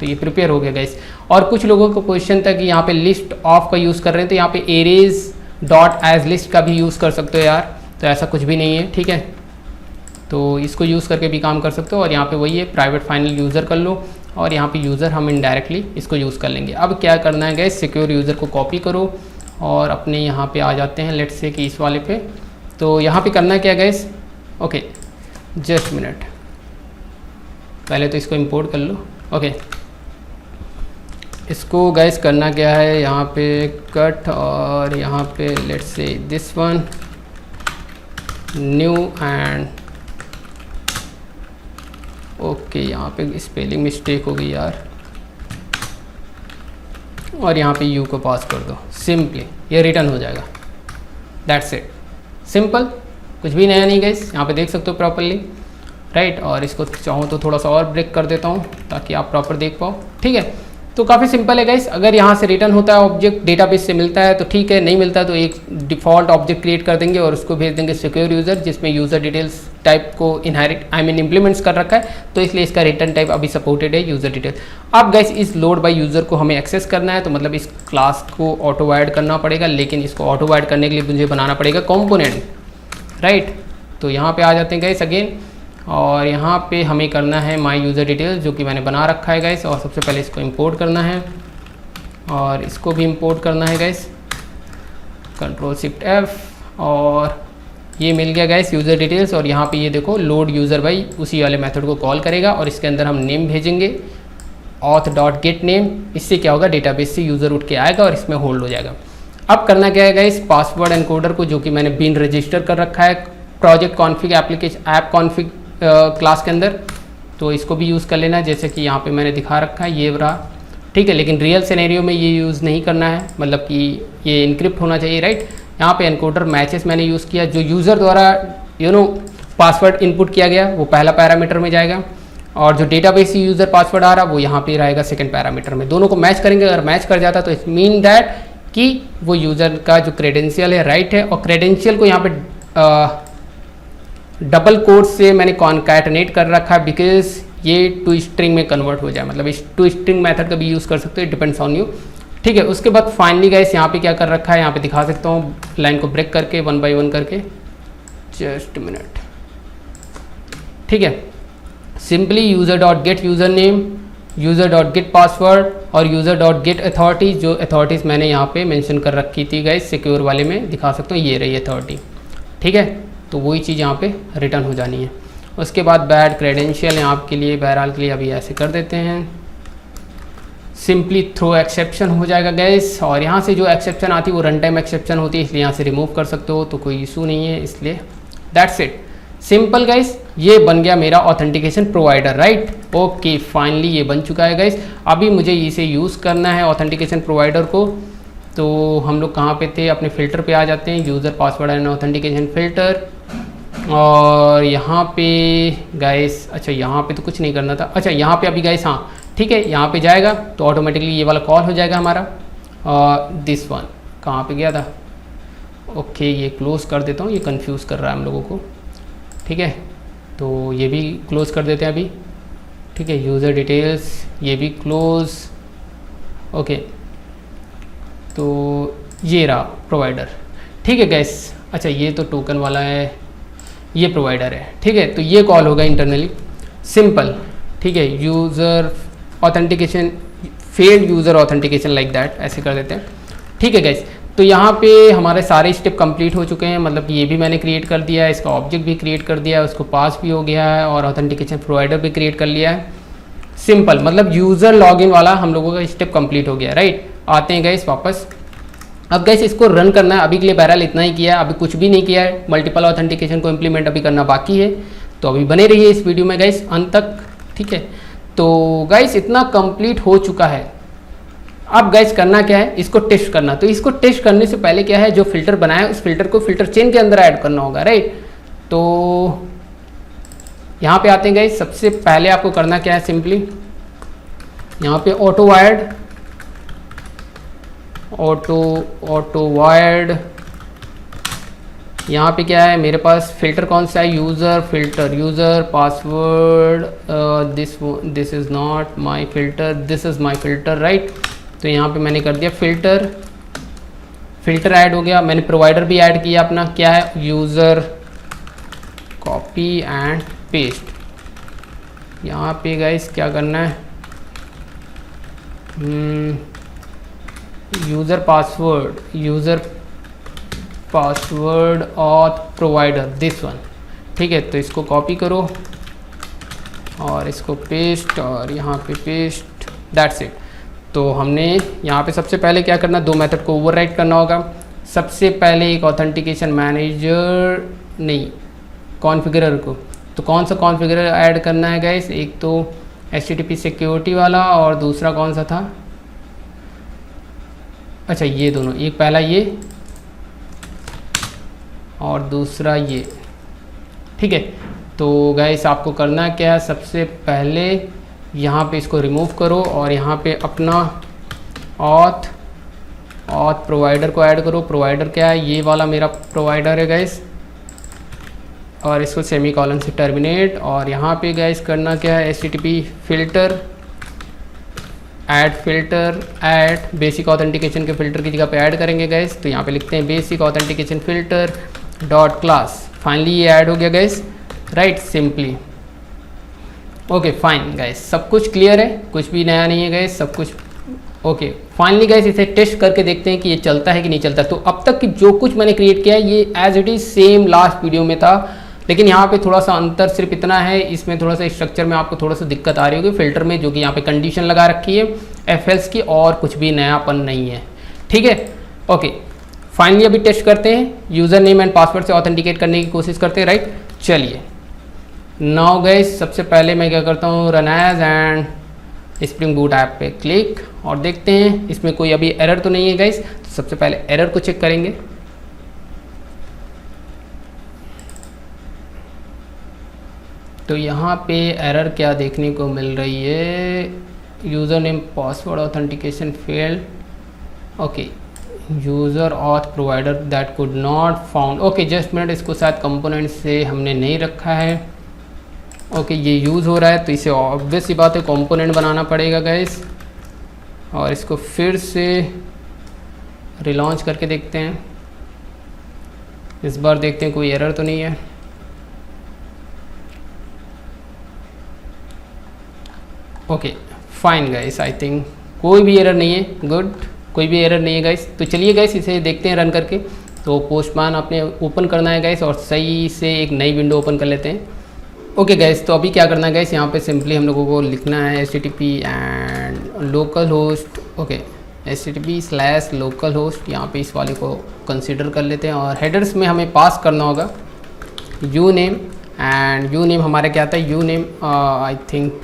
तो ये प्रिपेयर हो गया गाइस। और कुछ लोगों को क्वेश्चन था कि यहाँ पे लिस्ट ऑफ का यूज़ कर रहे हैं, तो यहाँ पे एरेज डॉट एज लिस्ट का भी यूज़ कर सकते हो यार, तो ऐसा कुछ भी नहीं है। ठीक है, तो इसको यूज़ करके भी काम कर सकते हो, और यहाँ पे वही है, प्राइवेट फाइनल यूज़र कर लो, और यहाँ पे यूज़र हम इनडायरेक्टली इसको यूज़ कर लेंगे। अब क्या करना है गाइस, सिक्योर यूज़र को कॉपी करो और अपने यहाँ पे आ जाते हैं, लेट्स से कि इस वाले पे। तो यहाँ पे करना क्या गाइस, ओके जस्ट मिनट, पहले तो इसको इंपोर्ट कर लो। ओके, इसको गाइस करना क्या है, यहाँ पे कट, और यहाँ पे let's say this one, new and okay, यहाँ पे स्पेलिंग मिस्टेक हो गई यार, और यहाँ पे यू को पास कर दो, सिंपली ये रिटर्न हो जाएगा। दैट्स इट, सिंपल, कुछ भी नया नहीं गाइस, यहाँ पे देख सकते हो प्रॉपरली, राइट। और इसको चाहूँ तो थोड़ा सा और ब्रेक कर देता हूँ ताकि आप प्रॉपर देख पाओ, ठीक है। तो काफ़ी सिंपल है गाइस, अगर यहाँ से रिटर्न होता है ऑब्जेक्ट डेटाबेस से मिलता है तो ठीक है, नहीं मिलता तो एक डिफ़ॉल्ट ऑब्जेक्ट क्रिएट कर देंगे और उसको भेज देंगे सिक्योर यूज़र, जिसमें यूज़र डिटेल्स टाइप को इनहेरिट इम्प्लीमेंट्स कर रखा है, तो इसलिए इसका रिटर्न टाइप अभी सपोर्टेड है यूज़र डिटेल। अब गाइस इस लोड बाय यूज़र को हमें एक्सेस करना है, तो मतलब इस क्लास को ऑटो वाइड करना पड़ेगा, लेकिन इसको ऑटो वाइड करने के लिए मुझे बनाना पड़ेगा कॉम्पोनेंट, राइट। तो यहाँ पे आ जाते हैं गाइस अगेन, और यहाँ पे हमें करना है माई यूज़र डिटेल जो कि मैंने बना रखा है गाइस, और सबसे पहले इसको इंपोर्ट करना है और इसको भी इंपोर्ट करना है गाइस, Ctrl+Shift+F, और ये मिल गया गाइस यूज़र डिटेल्स। और यहाँ पे ये देखो लोड यूज़र बाई उसी वाले मेथड को कॉल करेगा और इसके अंदर हम नेम भेजेंगे auth.getName, इससे क्या होगा डेटाबेस से यूज़र उठ के आएगा और इसमें होल्ड हो जाएगा। अब करना क्या है गाइस, पासवर्ड एनकोडर को जो कि मैंने बीन रजिस्टर कर रखा है project config application app config class के अंदर, तो इसको भी यूज़ कर लेना, जैसे कि यहाँ पे मैंने दिखा रखा है ये रहा, ठीक है। लेकिन रियल सिनेरियो में ये यूज़ नहीं करना है, मतलब कि ये इनक्रिप्ट होना चाहिए, राइट। यहाँ पे एनकोडर मैचेस मैंने यूज़ किया, जो यूज़र द्वारा पासवर्ड इनपुट किया गया वो पहला पैरामीटर में जाएगा, और जो डेटाबेस यूज़र पासवर्ड आ रहा वो यहाँ पे रहेगा सेकंड पैरामीटर में। दोनों को मैच करेंगे, अगर मैच कर जाता तो इट मीन दैट कि वो यूज़र का जो क्रेडेंशियल है राइट है, और क्रेडेंशियल को यहाँ पे डबल कोट से मैंने कॉन्कैटनेट कर रखा है बिकॉज ये टू स्ट्रिंग में कन्वर्ट हो जाए, मतलब इस टू स्ट्रिंग मेथड का भी यूज़ कर सकते हो, इट डिपेंड्स ऑन यू, ठीक है। उसके बाद फाइनली गाइस यहाँ पे क्या कर रखा है, यहाँ पे दिखा सकता हूँ लाइन को ब्रेक करके 1 बाय 1 करके, जस्ट मिनट, ठीक है। Simply user dot gate user name, user dot gate password और यूज़र डॉट गेट अथॉरिटी, जो अथॉरिटीज़ मैंने यहाँ पे मेंशन कर रखी थी गाइस सिक्योर वाले में, दिखा सकता हूँ ये रही अथॉरिटी, ठीक है। तो वही चीज़ यहाँ पे रिटर्न हो जानी है। उसके बाद बैड क्रेडेंशियल हैं आपके लिए, बहरहाल के लिए अभी ऐसे कर देते हैं, सिंपली थ्रो एक्सेप्शन हो जाएगा गैस, और यहाँ से जो एक्सेप्शन आती है वो रन टाइम एक्सेप्शन होती है, इसलिए यहाँ से रिमूव कर सकते हो, तो कोई इशू नहीं है, इसलिए दैट्स इट, सिंपल गाइस। ये बन गया मेरा authentication provider, right. Okay, finally ये बन चुका है गाइस। अभी मुझे इसे यूज़ करना है ऑथेंटिकेशन प्रोवाइडर को, तो हम लोग कहाँ पे थे, अपने फ़िल्टर पे आ जाते हैं, user password and authentication filter, और यहाँ पे गाइस, अच्छा यहाँ पे तो कुछ नहीं करना था, अच्छा यहाँ पे अभी गाइस, हाँ ठीक है, यहाँ पे जाएगा तो ऑटोमेटिकली ये वाला कॉल हो जाएगा हमारा, और दिस वन कहाँ पे गया था, ओके ये क्लोज़ कर देता हूँ, ये कंफ्यूज कर रहा है हम लोगों को, ठीक है। तो ये भी क्लोज़ कर देते हैं अभी, ठीक है। यूज़र डिटेल्स ये भी क्लोज़, ओके। तो ये रहा प्रोवाइडर, ठीक है गैस। अच्छा ये तो टोकन वाला है, ये प्रोवाइडर है, ठीक है। तो ये कॉल होगा इंटरनली, सिंपल, ठीक है। User authentication, failed user authentication like that, ऐसे कर देते हैं, ठीक है गैस। तो यहाँ पे हमारे सारे स्टेप कंप्लीट हो चुके हैं, मतलब कि ये भी मैंने क्रिएट कर दिया है, इसका ऑब्जेक्ट भी क्रिएट कर दिया है, उसको पास भी हो गया है, और ऑथेंटिकेशन प्रोवाइडर भी क्रिएट कर लिया है, सिंपल। मतलब यूज़र लॉगिन वाला हम लोगों का स्टेप कंप्लीट हो गया, राइट। आते हैं गैस वापस, अब गैस इसको रन करना है, अभी के लिए बहरहाल इतना ही किया है, अभी कुछ भी नहीं किया है, मल्टीपल ऑथेंटिकेशन को इम्प्लीमेंट अभी करना बाकी है, तो अभी बने रहिए इस वीडियो में गैस अंत तक, ठीक है। तो गैस इतना कंप्लीट हो चुका है। अब गैस करना क्या है, इसको टेस्ट करना। तो इसको टेस्ट करने से पहले क्या है, जो फिल्टर बनाया उस फिल्टर को फिल्टर चेन के अंदर ऐड करना होगा, राइट। तो यहाँ पे आते हैं गैस, सबसे पहले आपको करना क्या है, सिंपली यहाँ पे ऑटो वायर्ड, यहाँ पे क्या है मेरे पास फिल्टर कौन सा है, user filter, user password, this is not my filter, this is my filter, right. तो यहाँ पे मैंने कर दिया फिल्टर ऐड हो गया, मैंने प्रोवाइडर भी ऐड किया अपना, क्या है यूज़र, कॉपी एंड पेस्ट। यहाँ पे गाइस क्या करना है, user password auth provider, this one, ठीक है। तो इसको कॉपी करो और इसको पेस्ट, और यहाँ पे पेस्ट, दैट्स इट। तो हमने यहाँ पे सबसे पहले क्या करना, दो मेथड को ओवरराइट करना होगा। सबसे पहले एक ऑथेंटिकेशन मैनेजर नहीं, कॉन्फ़िगरर को। तो कौन सा कॉन्फ़िगरर ऐड करना है गाइस? एक तो HTTP सिक्योरिटी वाला और दूसरा कौन सा था? अच्छा ये दोनों, एक पहला ये और दूसरा ये, ठीक है। तो गाइस आपको करना क्या है, सबसे पहले यहाँ पे इसको रिमूव करो और यहाँ पे अपना ऑथ प्रोवाइडर को ऐड करो। प्रोवाइडर क्या है? ये वाला मेरा प्रोवाइडर है गाइस, और इसको सेमी कॉलन से टर्मिनेट। और यहाँ पे गाइस करना क्या है, HTTP filter add basic authentication के फिल्टर की जगह पे ऐड करेंगे गाइस। तो यहाँ पे लिखते हैं basic authentication filter dot class. Finally ये ऐड हो गया guys, right, simply. Okay fine guys, सब कुछ क्लियर है, कुछ भी नया नहीं है गाइस, सब कुछ ओके। फाइनली गाइस इसे टेस्ट करके देखते हैं कि ये चलता है कि नहीं चलता। तो अब तक की जो कुछ मैंने क्रिएट किया है ये as it is same last video में था, लेकिन यहाँ पे थोड़ा सा अंतर सिर्फ इतना है, इसमें थोड़ा सा स्ट्रक्चर में आपको थोड़ा सा दिक्कत आ रही होगी फिल्टर में, जो कि यहाँ पे कंडीशन लगा रखी है FLs की, और कुछ भी नयापन नहीं है, ठीक है। ओके फाइनली अभी टेस्ट करते हैं, यूज़र नेम एंड पासवर्ड से ऑथेंटिकेट करने की कोशिश करते हैं, राइट। चलिए नाउ गाइस सबसे पहले मैं क्या करता हूँ, run as and spring boot app पे क्लिक और देखते हैं इसमें कोई अभी एरर तो नहीं है गाइस। तो सबसे पहले एरर को चेक करेंगे। तो यहाँ पे एरर क्या देखने को मिल रही है, user name password authentication failed, okay, user auth provider that could not found. Okay just minute, इसको शायद कंपोनेंट से हमने नहीं रखा है। ओके ये यूज़ हो रहा है तो इसे ऑब्वियस सी बात है कंपोनेंट बनाना पड़ेगा गाइस, और इसको फिर से रिलॉन्च करके देखते हैं। इस बार देखते हैं कोई एरर तो नहीं है। Okay fine guys, I think कोई भी एरर नहीं है, गुड, कोई भी एरर नहीं है गाइस। तो चलिए गाइस इसे देखते हैं रन करके। तो पोस्टमैन आपने ओपन करना है गाइस और सही से एक नई विंडो ओपन कर लेते हैं। ओके गाइस तो अभी क्या करना है गाइस, यहाँ पे सिंपली हम लोगों को लिखना है HTTP and local host, okay local host, यहाँ पे इस वाले को कंसीडर कर लेते हैं। और हेडर्स में हमें पास करना होगा you name, and you name हमारा क्या आता है, you name I think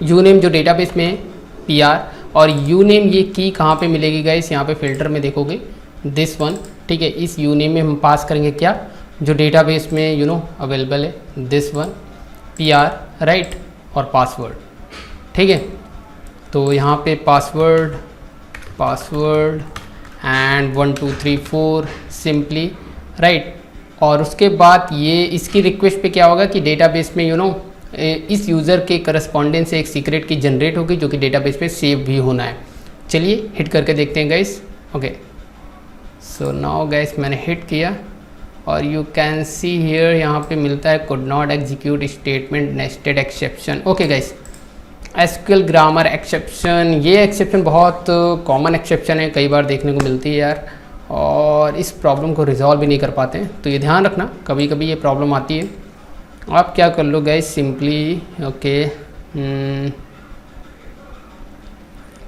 you name जो डेटाबेस में है PR, और यू नेम ये की कहाँ पे मिलेगी गाइस, यहाँ पे फिल्टर में देखोगे दिस वन, ठीक है। इस यू नेम में हम पास करेंगे क्या, जो डेटाबेस में अवेलेबल है, दिस वन PR, राइट, और पासवर्ड, ठीक है। तो यहाँ पे पासवर्ड एंड 1 2 3 4 सिंपली, राइट। और उसके बाद ये इसकी रिक्वेस्ट पे क्या होगा कि डेटाबेस में इस यूज़र के करस्पॉन्डेंस से एक सीक्रेट की जनरेट होगी जो कि डेटाबेस पे सेव भी होना है। चलिए हिट करके देखते हैं guys. Okay so now guys मैंने हिट किया और यू कैन सी हियर यहाँ पे मिलता है could not execute statement nested exception. Okay guys SQL grammar exception, ये एक्सेप्शन बहुत कॉमन एक्सेप्शन है, कई बार देखने को मिलती है यार, और इस प्रॉब्लम को रिजॉल्व भी नहीं कर पाते हैं। तो ये ध्यान रखना, कभी कभी ये प्रॉब्लम आती है। आप क्या कर लो गाइस सिंपली, ओके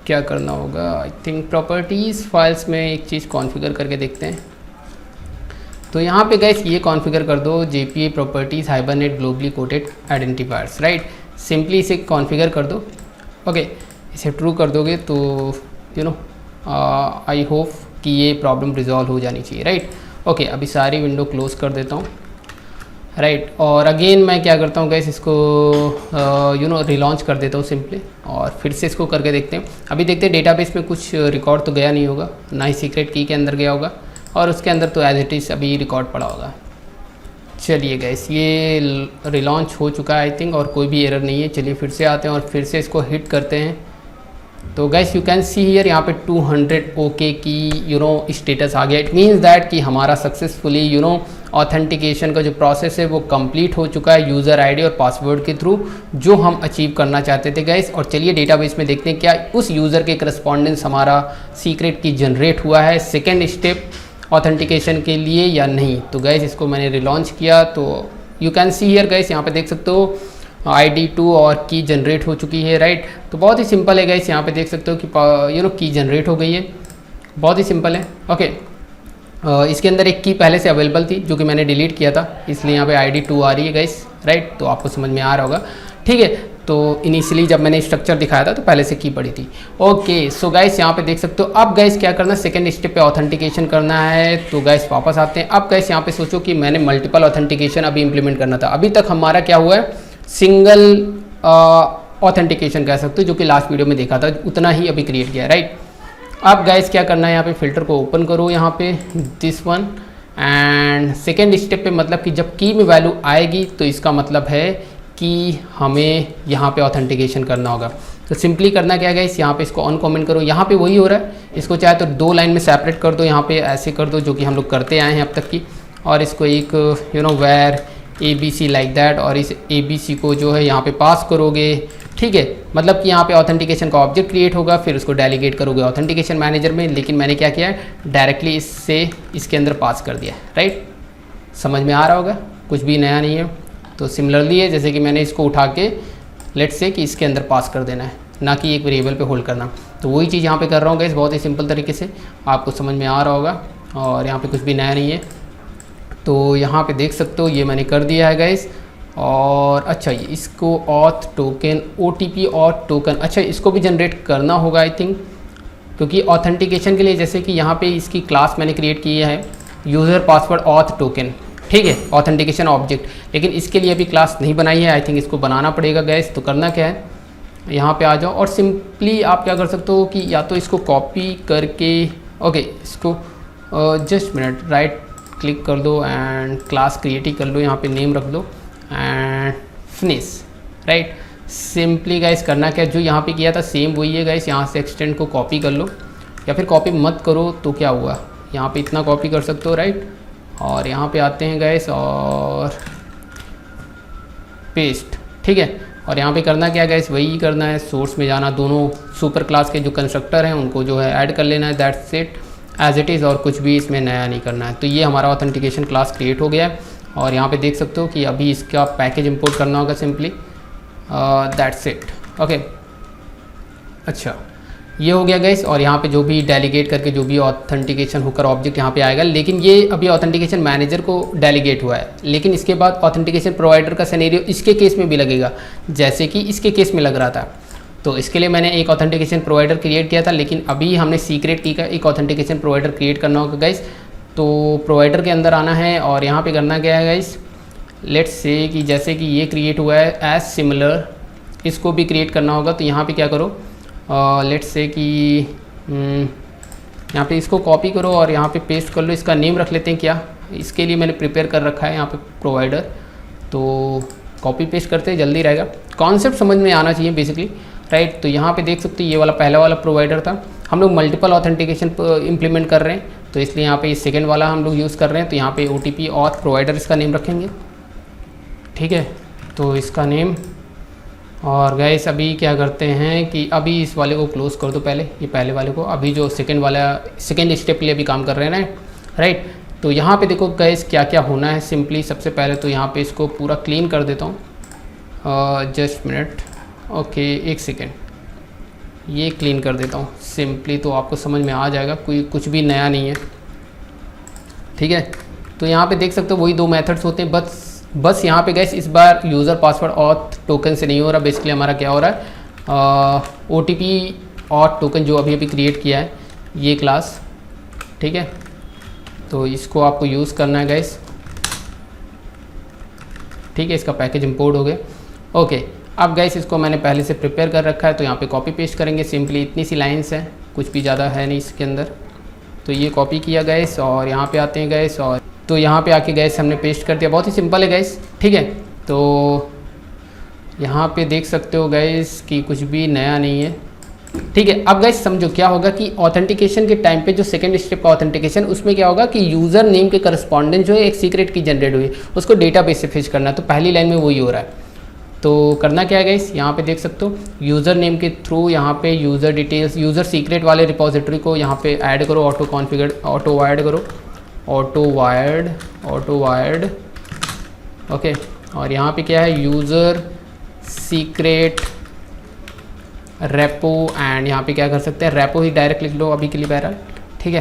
क्या करना होगा, आई थिंक प्रॉपर्टीज़ फाइल्स में एक चीज़ कॉन्फ़िगर करके देखते हैं। तो यहाँ पे गाइस ये कॉन्फ़िगर कर दो JPA properties hibernate globally coated identifiers, right. Simply इसे कॉन्फ़िगर कर दो। ओके इसे ट्रू कर दोगे तो आई होप कि ये प्रॉब्लम रिजॉल्व हो जानी चाहिए, राइट। ओके अभी सारी विंडो क्लोज़ कर देता हूँ, राइट। और अगेन मैं क्या करता हूँ गाइस, इसको रिलॉन्च कर देता हूँ सिंपली, और फिर से इसको करके देखते हैं। अभी देखते हैं डेटाबेस में कुछ रिकॉर्ड तो गया नहीं होगा, ना ही सीक्रेट की के अंदर गया होगा, और उसके अंदर तो एज इट इज़ अभी रिकॉर्ड पड़ा होगा। चलिए गाइस ये रिलॉन्च हो चुका है आई थिंक, और कोई भी एरर नहीं है। चलिए फिर से आते हैं और फिर से इसको हिट करते हैं। तो guys you can see here यहाँ पे 200 ओके की स्टेटस आ गया। इट मीन्स दैट कि हमारा सक्सेसफुली ऑथेंटिकेशन का जो प्रोसेस है वो कंप्लीट हो चुका है यूज़र आईडी और पासवर्ड के थ्रू, जो हम अचीव करना चाहते थे गाइस। और चलिए डेटाबेस में देखते हैं क्या उस यूज़र के करस्पॉन्डेंस हमारा सीक्रेट की जनरेट हुआ है सेकेंड स्टेप ऑथेंटिकेशन के लिए या नहीं। तो गाइस इसको मैंने रिलॉन्च किया तो you can see here guys, यहाँ पे देख सकते हो ID2 और की जनरेट हो चुकी है, राइट। तो बहुत ही सिंपल है गाइस, यहाँ पे देख सकते हो कि की जनरेट हो गई है, बहुत ही सिंपल है। ओके इसके अंदर एक की पहले से अवेलेबल थी जो कि मैंने डिलीट किया था, इसलिए यहाँ पे ID 2 आ रही है गाइस, राइट। तो आपको समझ में आ रहा होगा, ठीक है। तो इनिशियली जब मैंने स्ट्रक्चर दिखाया था तो पहले से की पड़ी थी। ओके सो गाइस यहाँ पे देख सकते हो। अब गाइस क्या करना है, सेकंड स्टेप पे ऑथेंटिकेशन करना है। तो गाइस वापस आते हैं। अब गाइस यहाँ पे सोचो कि मैंने मल्टीपल ऑथेंटिकेशन अभी इंप्लीमेंट करना था। अभी तक हमारा क्या हुआ है, सिंगल ऑथेंटिकेशन कह सकते हो, जो कि लास्ट वीडियो में देखा था, उतना ही अभी क्रिएट किया है, राइट। अब गाइस क्या करना है, यहाँ पे फिल्टर को ओपन करो, यहाँ पे this one, and second step पे मतलब कि जब की में वैल्यू आएगी तो इसका मतलब है कि हमें यहाँ पे ऑथेंटिकेशन करना होगा। तो सिंपली करना क्या है गाइस, यहाँ पे इसको ऑन कमेंट करो। यहाँ पे वही हो रहा है, इसको चाहे तो 2 लाइन में सेपरेट कर दो, यहाँ पे ऐसे कर दो जो कि हम लोग करते आए हैं अब तक की, और इसको एक वेर ABC लाइक दैट, और इस ABC को जो है यहाँ पे पास करोगे, ठीक है। मतलब कि यहाँ पे ऑथेंटिकेशन का ऑब्जेक्ट क्रिएट होगा, फिर उसको डेलीगेट करोगे ऑथेंटिकेशन मैनेजर में, लेकिन मैंने क्या किया है, डायरेक्टली इससे इसके अंदर पास कर दिया, राइट। समझ में आ रहा होगा, कुछ भी नया नहीं है। तो सिमिलरली है, जैसे कि मैंने इसको उठा के लेट्स से कि इसके अंदर पास कर देना है, ना कि एक वेरिएबल पे होल्ड करना। तो वही चीज़ यहाँ पे कर रहा हूँ गाइस, बहुत ही सिंपल तरीके से, आपको समझ में आ रहा होगा, और यहाँ पे कुछ भी नया नहीं है। तो यहाँ पे देख सकते हो ये मैंने कर दिया है गाइस। और अच्छा, ये इसको auth token, OTP auth token, अच्छा इसको भी जनरेट करना होगा आई थिंक, क्योंकि ऑथेंटिकेशन के लिए जैसे कि यहाँ पे इसकी क्लास मैंने क्रिएट की है यूज़र पासवर्ड ऑथ टोकन, ठीक है, ऑथेंटिकेशन ऑब्जेक्ट, लेकिन इसके लिए अभी क्लास नहीं बनाई है, आई थिंक इसको बनाना पड़ेगा गैस। तो करना क्या है, यहाँ पे आ जाओ और सिंपली आप क्या कर सकते हो कि या तो इसको कॉपी करके, ओके इसको जस्ट मिनट राइट क्लिक कर दो एंड क्लास क्रिएट ही कर लो, यहाँ पे नेम रख दो and finish, right. Simply guys करना क्या, जो यहाँ पे किया था सेम वही है गाइस, यहाँ से एक्सटेंड को कॉपी कर लो, या फिर कॉपी मत करो तो क्या हुआ, यहाँ पे इतना कॉपी कर सकते हो, राइट। और यहाँ पे आते हैं गाइस और पेस्ट, ठीक है। और यहाँ पे करना क्या गाइस, वही करना है, सोर्स में जाना, दोनों सुपर क्लास के जो कंस्ट्रक्टर हैं उनको जो है ऐड कर लेना है, that's it as it is, और कुछ भी इसमें नया नहीं करना है। तो ये हमारा ऑथेंटिकेशन क्लास क्रिएट हो गया है। और यहाँ पे देख सकते हो कि अभी इसका पैकेज इंपोर्ट करना होगा सिंपली, दैट्स इट, ओके। अच्छा ये हो गया गाइस। और यहाँ पे जो भी डेलीगेट करके जो भी ऑथेंटिकेशन होकर ऑब्जेक्ट यहाँ पे आएगा, लेकिन ये अभी ऑथेंटिकेशन मैनेजर को डेलीगेट हुआ है, लेकिन इसके बाद ऑथेंटिकेशन प्रोवाइडर का सिनेरियो इसके केस में भी लगेगा, जैसे कि इसके केस में लग रहा था। तो इसके लिए मैंने एक ऑथेंटिकेशन प्रोवाइडर क्रिएट किया था, लेकिन अभी हमने सीक्रेट की का एक ऑथेंटिकेशन प्रोवाइडर क्रिएट करना होगा गाइस। तो प्रोवाइडर के अंदर आना है और यहाँ पे करना क्या है गाइस, लेट्स से कि जैसे कि ये क्रिएट हुआ है एज सिमिलर, इसको भी क्रिएट करना होगा। तो यहाँ पे क्या करो, लेट्स से कि यहाँ पे इसको कॉपी करो और यहाँ पे पेस्ट कर लो, इसका नेम रख लेते हैं क्या, इसके लिए मैंने प्रिपेयर कर रखा है यहाँ पे प्रोवाइडर। तो कॉपी पेस्ट करते हैं, जल्दी रहेगा, कॉन्सेप्ट समझ में आना चाहिए बेसिकली, राइट। तो यहाँ पे देख सकते हो ये वाला पहला वाला प्रोवाइडर था, हम लोग मल्टीपल ऑथेंटिकेशन इंप्लीमेंट कर रहे हैं, तो इसलिए यहाँ पे ये सेकेंड वाला हम लोग यूज़ कर रहे हैं। तो यहाँ पे OTP ऑथ प्रोवाइडर इसका नेम रखेंगे, ठीक है। तो इसका नेम, और गाइस अभी क्या करते हैं कि अभी इस वाले को क्लोज़ कर दो पहले, ये पहले वाले को, अभी जो सेकेंड वाला सेकेंड स्टेप के लिए अभी काम कर रहे हैं ना, राइट। तो यहाँ पे देखो गाइस क्या क्या होना है, सिंपली सबसे पहले तो यहाँ पे इसको पूरा क्लीन कर देता हूँ, जस्ट मिनट, ओके एक सेकेंड, ये क्लीन कर देता हूँ सिंपली, तो आपको समझ में आ जाएगा, कोई कुछ भी नया नहीं है, ठीक है। तो यहाँ पे देख सकते हो वही 2 मेथड्स होते हैं, बस यहाँ पे गैस इस बार यूज़र पासवर्ड ऑथ टोकन से नहीं हो रहा, बेसिकली हमारा क्या हो रहा है, OTP ऑथ टोकन जो अभी क्रिएट किया है ये क्लास, ठीक है। तो इसको आपको यूज़ करना है गैस, ठीक है। इसका पैकेज इंपोर्ट हो गया, ओके। अब गैस इसको मैंने पहले से प्रिपेयर कर रखा है, तो यहाँ पे कॉपी पेस्ट करेंगे, सिंपली इतनी सी लाइन्स है, कुछ भी ज़्यादा है नहीं इसके अंदर। तो ये कॉपी किया गैस, और यहाँ पे आते हैं गैस, और तो यहाँ पे आके गैस हमने पेस्ट कर दिया, बहुत ही सिंपल है गैस, ठीक है। तो यहाँ पे देख सकते हो गैस कि कुछ भी नया नहीं है, ठीक है। अब गैस समझो क्या होगा कि ऑथेंटिकेशन के टाइम पे जो सेकंड स्टेप का ऑथेंटिकेशन, उसमें क्या होगा कि यूज़र नेम के करस्पॉन्डेंट जो है एक सीक्रेट की जनरेट हुई, उसको डेटाबेस से फेच करना है। तो पहली लाइन में वही हो रहा है। तो करना क्या है गाइस, यहाँ पे देख सकते हो यूज़र नेम के थ्रू यहाँ पे यूज़र डिटेल्स, यूज़र सीक्रेट वाले रिपोजिटरी को यहाँ पे ऐड करो, ऑटो कॉन्फ़िगर, ऑटो वायर्ड करो, ऑटो वायर्ड, ओके। और यहाँ पे क्या है, यूज़र सीक्रेट रेपो, एंड यहाँ पे क्या कर सकते हैं, रेपो ही डायरेक्ट लिख लो अभी के लिए बहरहाल, ठीक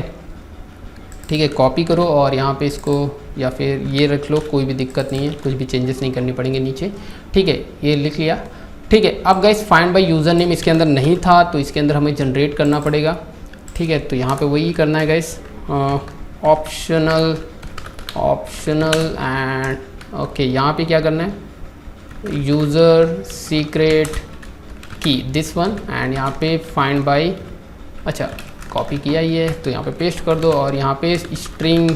ठीक है, कॉपी करो और यहाँ पे इसको या फिर ये रख लो, कोई भी दिक्कत नहीं है, कुछ भी चेंजेस नहीं करनी पड़ेंगे नीचे। ठीक है, ये लिख लिया। ठीक है, अब guys find by user name इसके अंदर नहीं था तो इसके अंदर हमें जनरेट करना पड़ेगा। ठीक है, तो यहाँ पे वही करना है गाइस, ऑप्शनल एंड ओके, यहाँ पे क्या करना है, यूज़र सीक्रेट की दिस वन एंड यहाँ पे फाइंड बाय, अच्छा कॉपी किया ही है तो यहाँ पे पेस्ट कर दो और यहाँ पे स्ट्रिंग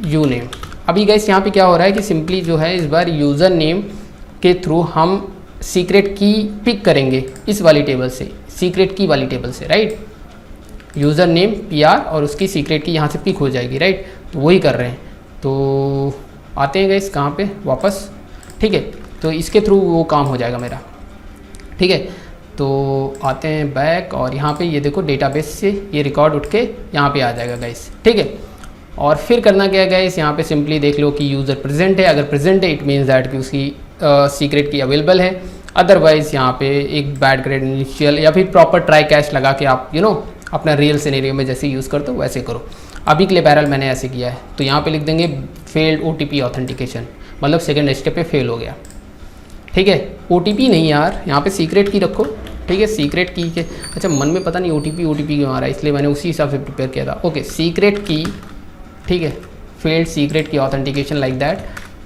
यू नेम। अभी गाइस यहाँ पे क्या हो रहा है कि सिंपली जो है इस बार यूज़र नेम के थ्रू हम सीक्रेट की पिक करेंगे इस वाली टेबल से, सीक्रेट की वाली टेबल से, राइट। यूज़र नेम PR और उसकी सीक्रेट की यहाँ से पिक हो जाएगी, राइट। तो वही कर रहे हैं। तो आते हैं गाइस कहाँ पे वापस। ठीक है, तो इसके थ्रू वो काम हो जाएगा मेरा। ठीक है, तो आते हैं बैक और यहाँ पे ये देखो डेटाबेस से ये रिकॉर्ड उठ के यहाँ पे आ जाएगा गाइस। ठीक है, और फिर करना क्या है गाइस, यहाँ पे सिंपली देख लो कि यूज़र प्रेजेंट है, अगर प्रेजेंट है इट मीन्स दैट कि उसकी सीक्रेट की अवेलेबल है, अदरवाइज़ यहाँ पे एक बैड ग्रेड इनिशियल या फिर प्रॉपर ट्राई कैश लगा के आप अपना रियल सिनेरियो में जैसे यूज़ करते हो वैसे करो। अभी के लिए बहरहाल मैंने ऐसे किया है, तो यहाँ पे लिख देंगे फेल्ड OTP ऑथेंटिकेशन, मतलब सेकंड स्टेप पे फेल हो गया। ठीक है, OTP नहीं यार, यहाँ पे सीक्रेट की रखो। ठीक है, सीक्रेट की के अच्छा मन में पता नहीं OTP क्यों आ रहा है, इसलिए मैंने उसी हिसाब से प्रिपेयर किया था। ओके, सीक्रेट की, ठीक है, फेल्ड सीक्रेट की ऑथेंटिकेशन लाइक दैट।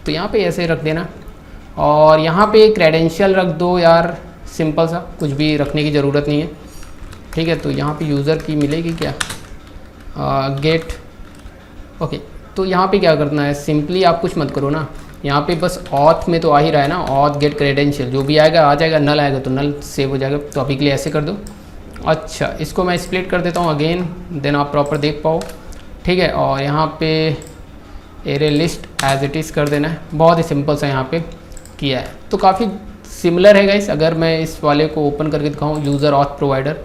तो यहाँ पे ऐसे रख देना और यहाँ पे क्रेडेंशियल रख दो यार, सिंपल सा, कुछ भी रखने की ज़रूरत नहीं है। ठीक है, तो यहाँ पे यूज़र की मिलेगी क्या, गेट। ओके, तो यहाँ पे क्या करना है, सिंपली आप कुछ मत करो ना, यहाँ पे बस ऑथ में तो आ ही रहा है ना, ऑथ गेट क्रेडेंशियल, जो भी आएगा आ जाएगा, नल आएगा तो नल सेव हो जाएगा। तो अभी के लिए ऐसे कर दो। अच्छा, इसको मैं स्प्लिट कर देता हूँ अगेन, देन आप प्रॉपर देख पाओ। ठीक है, और यहाँ पे array list as it is कर देना है, बहुत ही सिंपल सा यहाँ पे किया है। तो काफ़ी सिमिलर है गाइस। अगर मैं इस वाले को ओपन करके दिखाऊँ, यूज़र ऑथ प्रोवाइडर,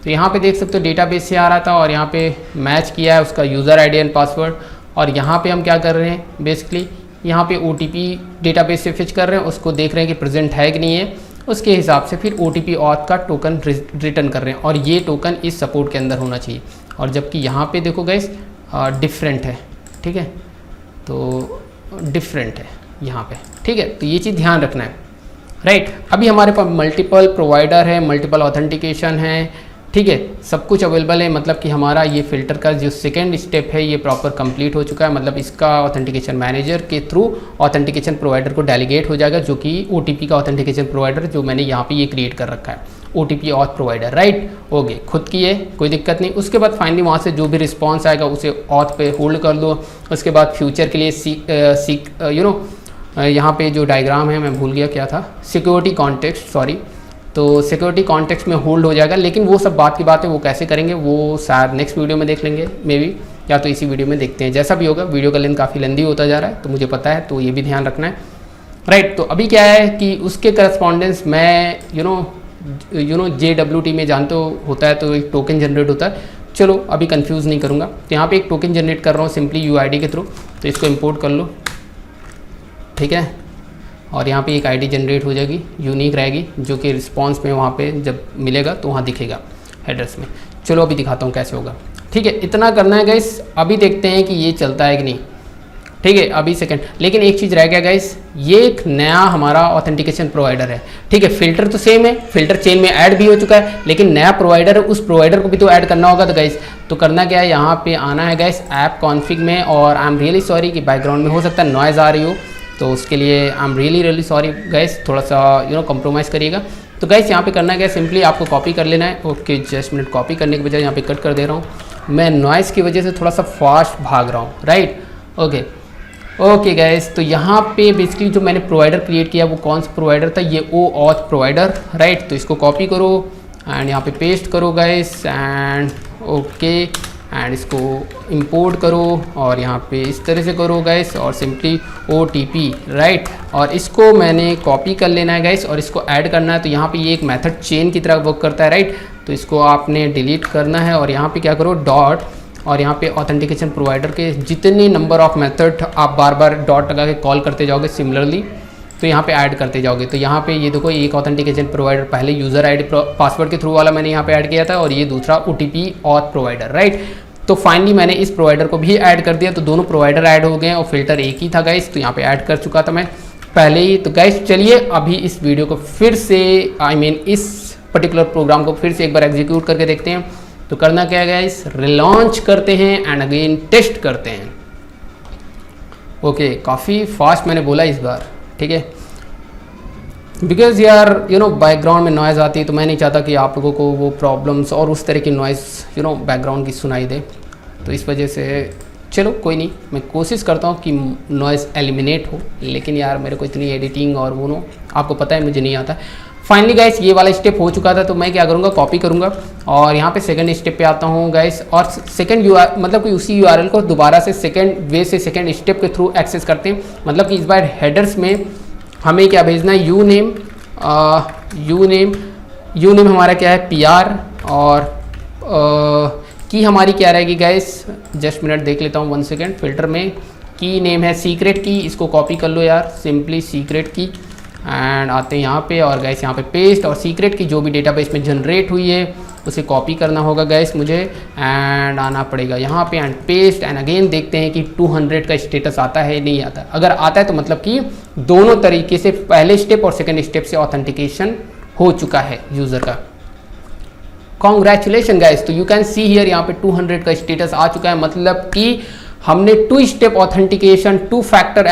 तो यहाँ पे देख सकते हो डेटाबेस से आ रहा था और यहाँ पे मैच किया है उसका यूज़र ID एंड पासवर्ड। और यहाँ पे हम क्या कर रहे हैं, बेसिकली यहाँ पे OTP डेटाबेस से फिच कर रहे हैं, उसको देख रहे हैं कि प्रेजेंट है कि नहीं है, उसके हिसाब से फिर OTP ऑथ का टोकन रिटर्न कर रहे हैं और ये टोकन इस सपोर्ट के अंदर होना चाहिए। और जबकि यहाँ पे देखो गाइस डिफरेंट है। ठीक है, तो डिफरेंट है यहाँ पे। ठीक है, तो ये चीज़ ध्यान रखना है, राइट। अभी हमारे पास मल्टीपल प्रोवाइडर है, मल्टीपल ऑथेंटिकेशन है। ठीक है, सब कुछ अवेलेबल है, मतलब कि हमारा ये फ़िल्टर का जो सेकेंड स्टेप है ये प्रॉपर कंप्लीट हो चुका है। मतलब इसका ऑथेंटिकेशन मैनेजर के थ्रू ऑथेंटिकेशन प्रोवाइडर को डेलीगेट हो जाएगा, जो कि OTP का ऑथेंटिकेशन प्रोवाइडर जो मैंने यहाँ पे ये क्रिएट कर रखा है, OTP auth provider, right. Okay, खुद की है, कोई दिक्कत नहीं। उसके बाद फाइनली वहाँ से जो भी रिस्पॉन्स आएगा उसे ऑथ पे होल्ड कर दो। उसके बाद फ्यूचर के लिए यहाँ पे जो डायग्राम है मैं भूल गया क्या था, सिक्योरिटी कॉन्टेक्स्ट, सॉरी, तो सिक्योरिटी कॉन्टेक्स्ट में होल्ड हो जाएगा। लेकिन वो सब बात की बात है, वो कैसे करेंगे वो शायद नेक्स्ट वीडियो में देख लेंगे मे बी, या तो इसी वीडियो में देखते हैं, जैसा भी होगा। वीडियो का लेंथ काफ़ी लेंदी होता जा रहा है तो मुझे पता है, तो ये भी ध्यान रखना है, राइट। तो अभी क्या है कि उसके करस्पॉन्डेंस मैं JWT में जानते हो होता है, तो एक टोकन जनरेट होता है। चलो अभी कंफ्यूज नहीं करूँगा, तो यहाँ पे एक टोकन जनरेट कर रहा हूँ सिंपली UID के थ्रू। तो इसको इंपोर्ट कर लो, ठीक है, और यहाँ पे एक ID जनरेट हो जाएगी, यूनिक रहेगी, जो कि रिस्पॉन्स में वहाँ पे जब मिलेगा तो वहाँ दिखेगा हेडर्स में। चलो अभी दिखाता हूँ कैसे होगा। ठीक है, इतना करना है गाइस। अभी देखते हैं कि ये चलता है कि नहीं। ठीक है, अभी सेकंड, लेकिन एक चीज़ रह गया गाइस, ये एक नया हमारा ऑथेंटिकेशन प्रोवाइडर है। ठीक है, फिल्टर तो सेम है, फिल्टर चेन में ऐड भी हो चुका है, लेकिन नया प्रोवाइडर है, उस प्रोवाइडर को भी तो ऐड करना होगा। तो गाइस तो करना क्या है, यहाँ पे आना है गाइस ऐप कॉन्फिग में, और आई एम रियली सॉरी कि बैकग्राउंड में हो सकता है नॉइज़ आ रही हो, तो उसके लिए I am really sorry guys, थोड़ा सा कॉम्प्रोमाइज़ करिएगा। तो गाइस यहाँ पे करना क्या, सिंपली आपको कॉपी कर लेना है। ओके, जस्ट मिनट, कॉपी करने के बजाय यहाँ पे कट कर दे रहा हूँ मैं, नॉइज़ की वजह से थोड़ा सा फास्ट भाग रहा हूँ, राइट। ओके गाइस, तो यहाँ पे बेसिकली जो मैंने प्रोवाइडर क्रिएट किया वो कौन सा प्रोवाइडर था, ये OAuth प्रोवाइडर, राइट। तो इसको कॉपी करो एंड यहाँ पे पेस्ट करो गाइस, एंड ओके, एंड इसको इंपोर्ट करो और यहाँ पे इस तरह से करो गाइस, और सिंपली OTP, राइट। और इसको मैंने कॉपी कर लेना है गाइस और इसको ऐड करना है। तो यहाँ पे ये एक मेथड चेन की तरह वर्क करता है, राइट। तो इसको आपने डिलीट करना है और यहाँ पे क्या करो, डॉट, और यहाँ पे ऑथेंटिकेशन प्रोवाइडर के जितने नंबर ऑफ मेथड आप बार बार डॉट लगा के कॉल करते जाओगे सिमिलरली, तो यहाँ पे ऐड करते जाओगे। तो यहाँ पे ये देखो, एक ऑथेंटिकेशन प्रोवाइडर पहले यूज़र ID पासवर्ड के थ्रू वाला मैंने यहाँ पे ऐड किया था, और ये दूसरा OTP ऑथ प्रोवाइडर, राइट। तो फाइनली मैंने इस प्रोवाइडर को भी ऐड कर दिया, तो दोनों प्रोवाइडर ऐड हो गए और फिल्टर एक ही था गाइस, तो यहाँ पे ऐड कर चुका था मैं पहले ही। तो गाइस चलिए अभी इस वीडियो को फिर से इस पर्टिकुलर प्रोग्राम को फिर से एक बार एग्जीक्यूट करके देखते हैं। तो करना क्या है गाइस, रिलॉन्च करते हैं एंड अगेन टेस्ट करते हैं। ओके काफ़ी फास्ट मैंने बोला इस बार, ठीक है, बिकॉज यार बैकग्राउंड में नॉइज़ आती है, तो मैं नहीं चाहता कि आप लोगों को वो प्रॉब्लम्स और उस तरह की नॉइज़ बैकग्राउंड की सुनाई दे। तो इस वजह से चलो कोई नहीं, मैं कोशिश करता हूँ कि नॉइज़ एलिमिनेट हो, लेकिन यार मेरे को इतनी एडिटिंग और वो आपको पता है मुझे नहीं आता। फाइनली गाइस ये वाला स्टेप हो चुका था, तो मैं क्या करूँगा, कॉपी करूँगा और यहाँ पे सेकंड स्टेप पे आता हूँ गाइस, और सेकंड मतलब कि उसी यूआरएल को दोबारा से सेकंड स्टेप के थ्रू एक्सेस करते हैं। मतलब कि इस बार हेडर्स में हमें क्या भेजना है, यू नेम हमारा क्या है PR, और की हमारी क्या रहेगी गाइस, जस्ट मिनट देख लेता हूँ 1 सेकेंड। फिल्टर में की नेम है सीक्रेट की, इसको कॉपी कर लो यार, सिंपली सीक्रेट की, एंड आते हैं यहाँ पे और गाइस यहाँ पे पेस्ट, और सीक्रेट की जो भी डेटाबेस में जनरेट हुई है उसे कॉपी करना होगा गाइस मुझे, एंड आना पड़ेगा यहाँ पे एंड पेस्ट, एंड अगेन देखते हैं कि 200 का स्टेटस आता है नहीं आता। अगर आता है तो मतलब कि दोनों तरीके से पहले स्टेप और सेकंड स्टेप से ऑथेंटिकेशन हो चुका है यूज़र का। कॉन्ग्रेचुलेशन गाइस, तो यू कैन सी हियर यहाँ पे 200 का स्टेटस आ चुका है, मतलब कि हमने 2 step authentication, 2 factor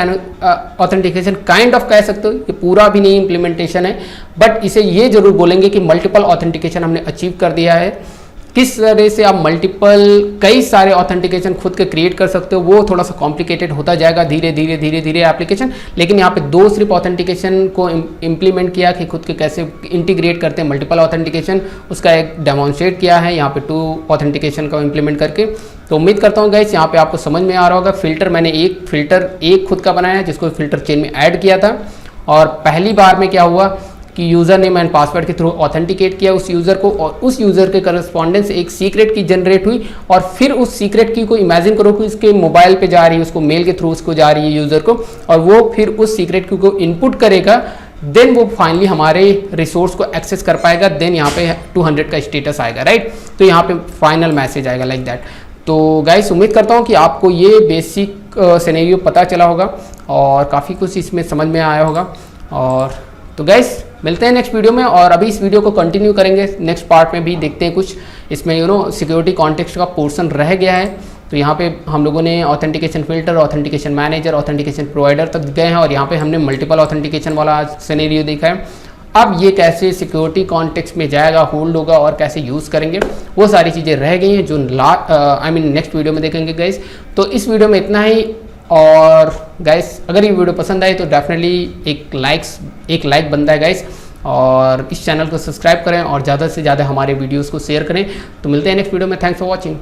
authentication kind of कह सकते हो, ये पूरा भी नहीं इम्प्लीमेंटेशन है, बट इसे ये जरूर बोलेंगे कि मल्टीपल ऑथेंटिकेशन हमने अचीव कर दिया है। किस तरह से आप मल्टीपल कई सारे ऑथेंटिकेशन खुद के क्रिएट कर सकते हो, वो थोड़ा सा कॉम्प्लिकेटेड होता जाएगा धीरे धीरे एप्लीकेशन, लेकिन यहाँ पे 2 सिर्फ ऑथेंटिकेशन को इम्प्लीमेंट किया कि खुद के कैसे इंटीग्रेट करते हैं मल्टीपल ऑथेंटिकेशन, उसका एक डेमोन्स्ट्रेट किया है यहाँ पे 2 ऑथेंटिकेशन को इम्प्लीमेंट करके। तो उम्मीद करता हूँ गाइस यहाँ पे आपको समझ में आ रहा होगा। फिल्टर मैंने एक फिल्टर खुद का बनाया है जिसको फिल्टर चेन में ऐड किया था, और पहली बार में क्या हुआ कि यूज़र नेम एंड पासवर्ड के थ्रू ऑथेंटिकेट किया उस यूज़र को, और उस यूज़र के करस्पॉन्डेंस एक सीक्रेट की जनरेट हुई, और फिर उस सीक्रेट की को इमेजिन करो कि उसके मोबाइल पे जा रही है, उसको मेल के थ्रू उसको जा रही है यूज़र को, और वो फिर उस सीक्रेट की को इनपुट करेगा, देन वो फाइनली हमारे रिसोर्स को एक्सेस कर पाएगा, देन यहाँ पे 200 का स्टेटस आएगा, राइट। तो यहाँ पे फाइनल मैसेज आएगा लाइक दैट। तो गाइस उम्मीद करता हूँ कि आपको ये बेसिक सिनेरियो पता चला होगा और काफ़ी कुछ इसमें समझ में आया होगा। और तो गाइस मिलते हैं नेक्स्ट वीडियो में, और अभी इस वीडियो को कंटिन्यू करेंगे, नेक्स्ट पार्ट में भी देखते हैं कुछ इसमें सिक्योरिटी कॉन्टेक्स्ट का पोर्शन रह गया है। तो यहाँ पे हम लोगों ने authentication filter, authentication manager, authentication provider तक गए हैं, और यहाँ पे हमने मल्टीपल ऑथेंटिकेशन वाला सिनेरियो देखा है। अब ये कैसे सिक्योरिटी कॉन्टेक्स्ट में जाएगा, होल्ड होगा और कैसे यूज़ करेंगे, वो सारी चीज़ें रह गई हैं जो नेक्स्ट वीडियो में देखेंगे गाइस। तो इस वीडियो में इतना ही, और गाइस अगर ये वीडियो पसंद आई तो डेफिनेटली एक लाइक बनता है गाइस, और इस चैनल को सब्सक्राइब करें और ज़्यादा से ज़्यादा हमारे वीडियोस को शेयर करें। तो मिलते हैं नेक्स्ट वीडियो में, थैंक्स फॉर वॉचिंग।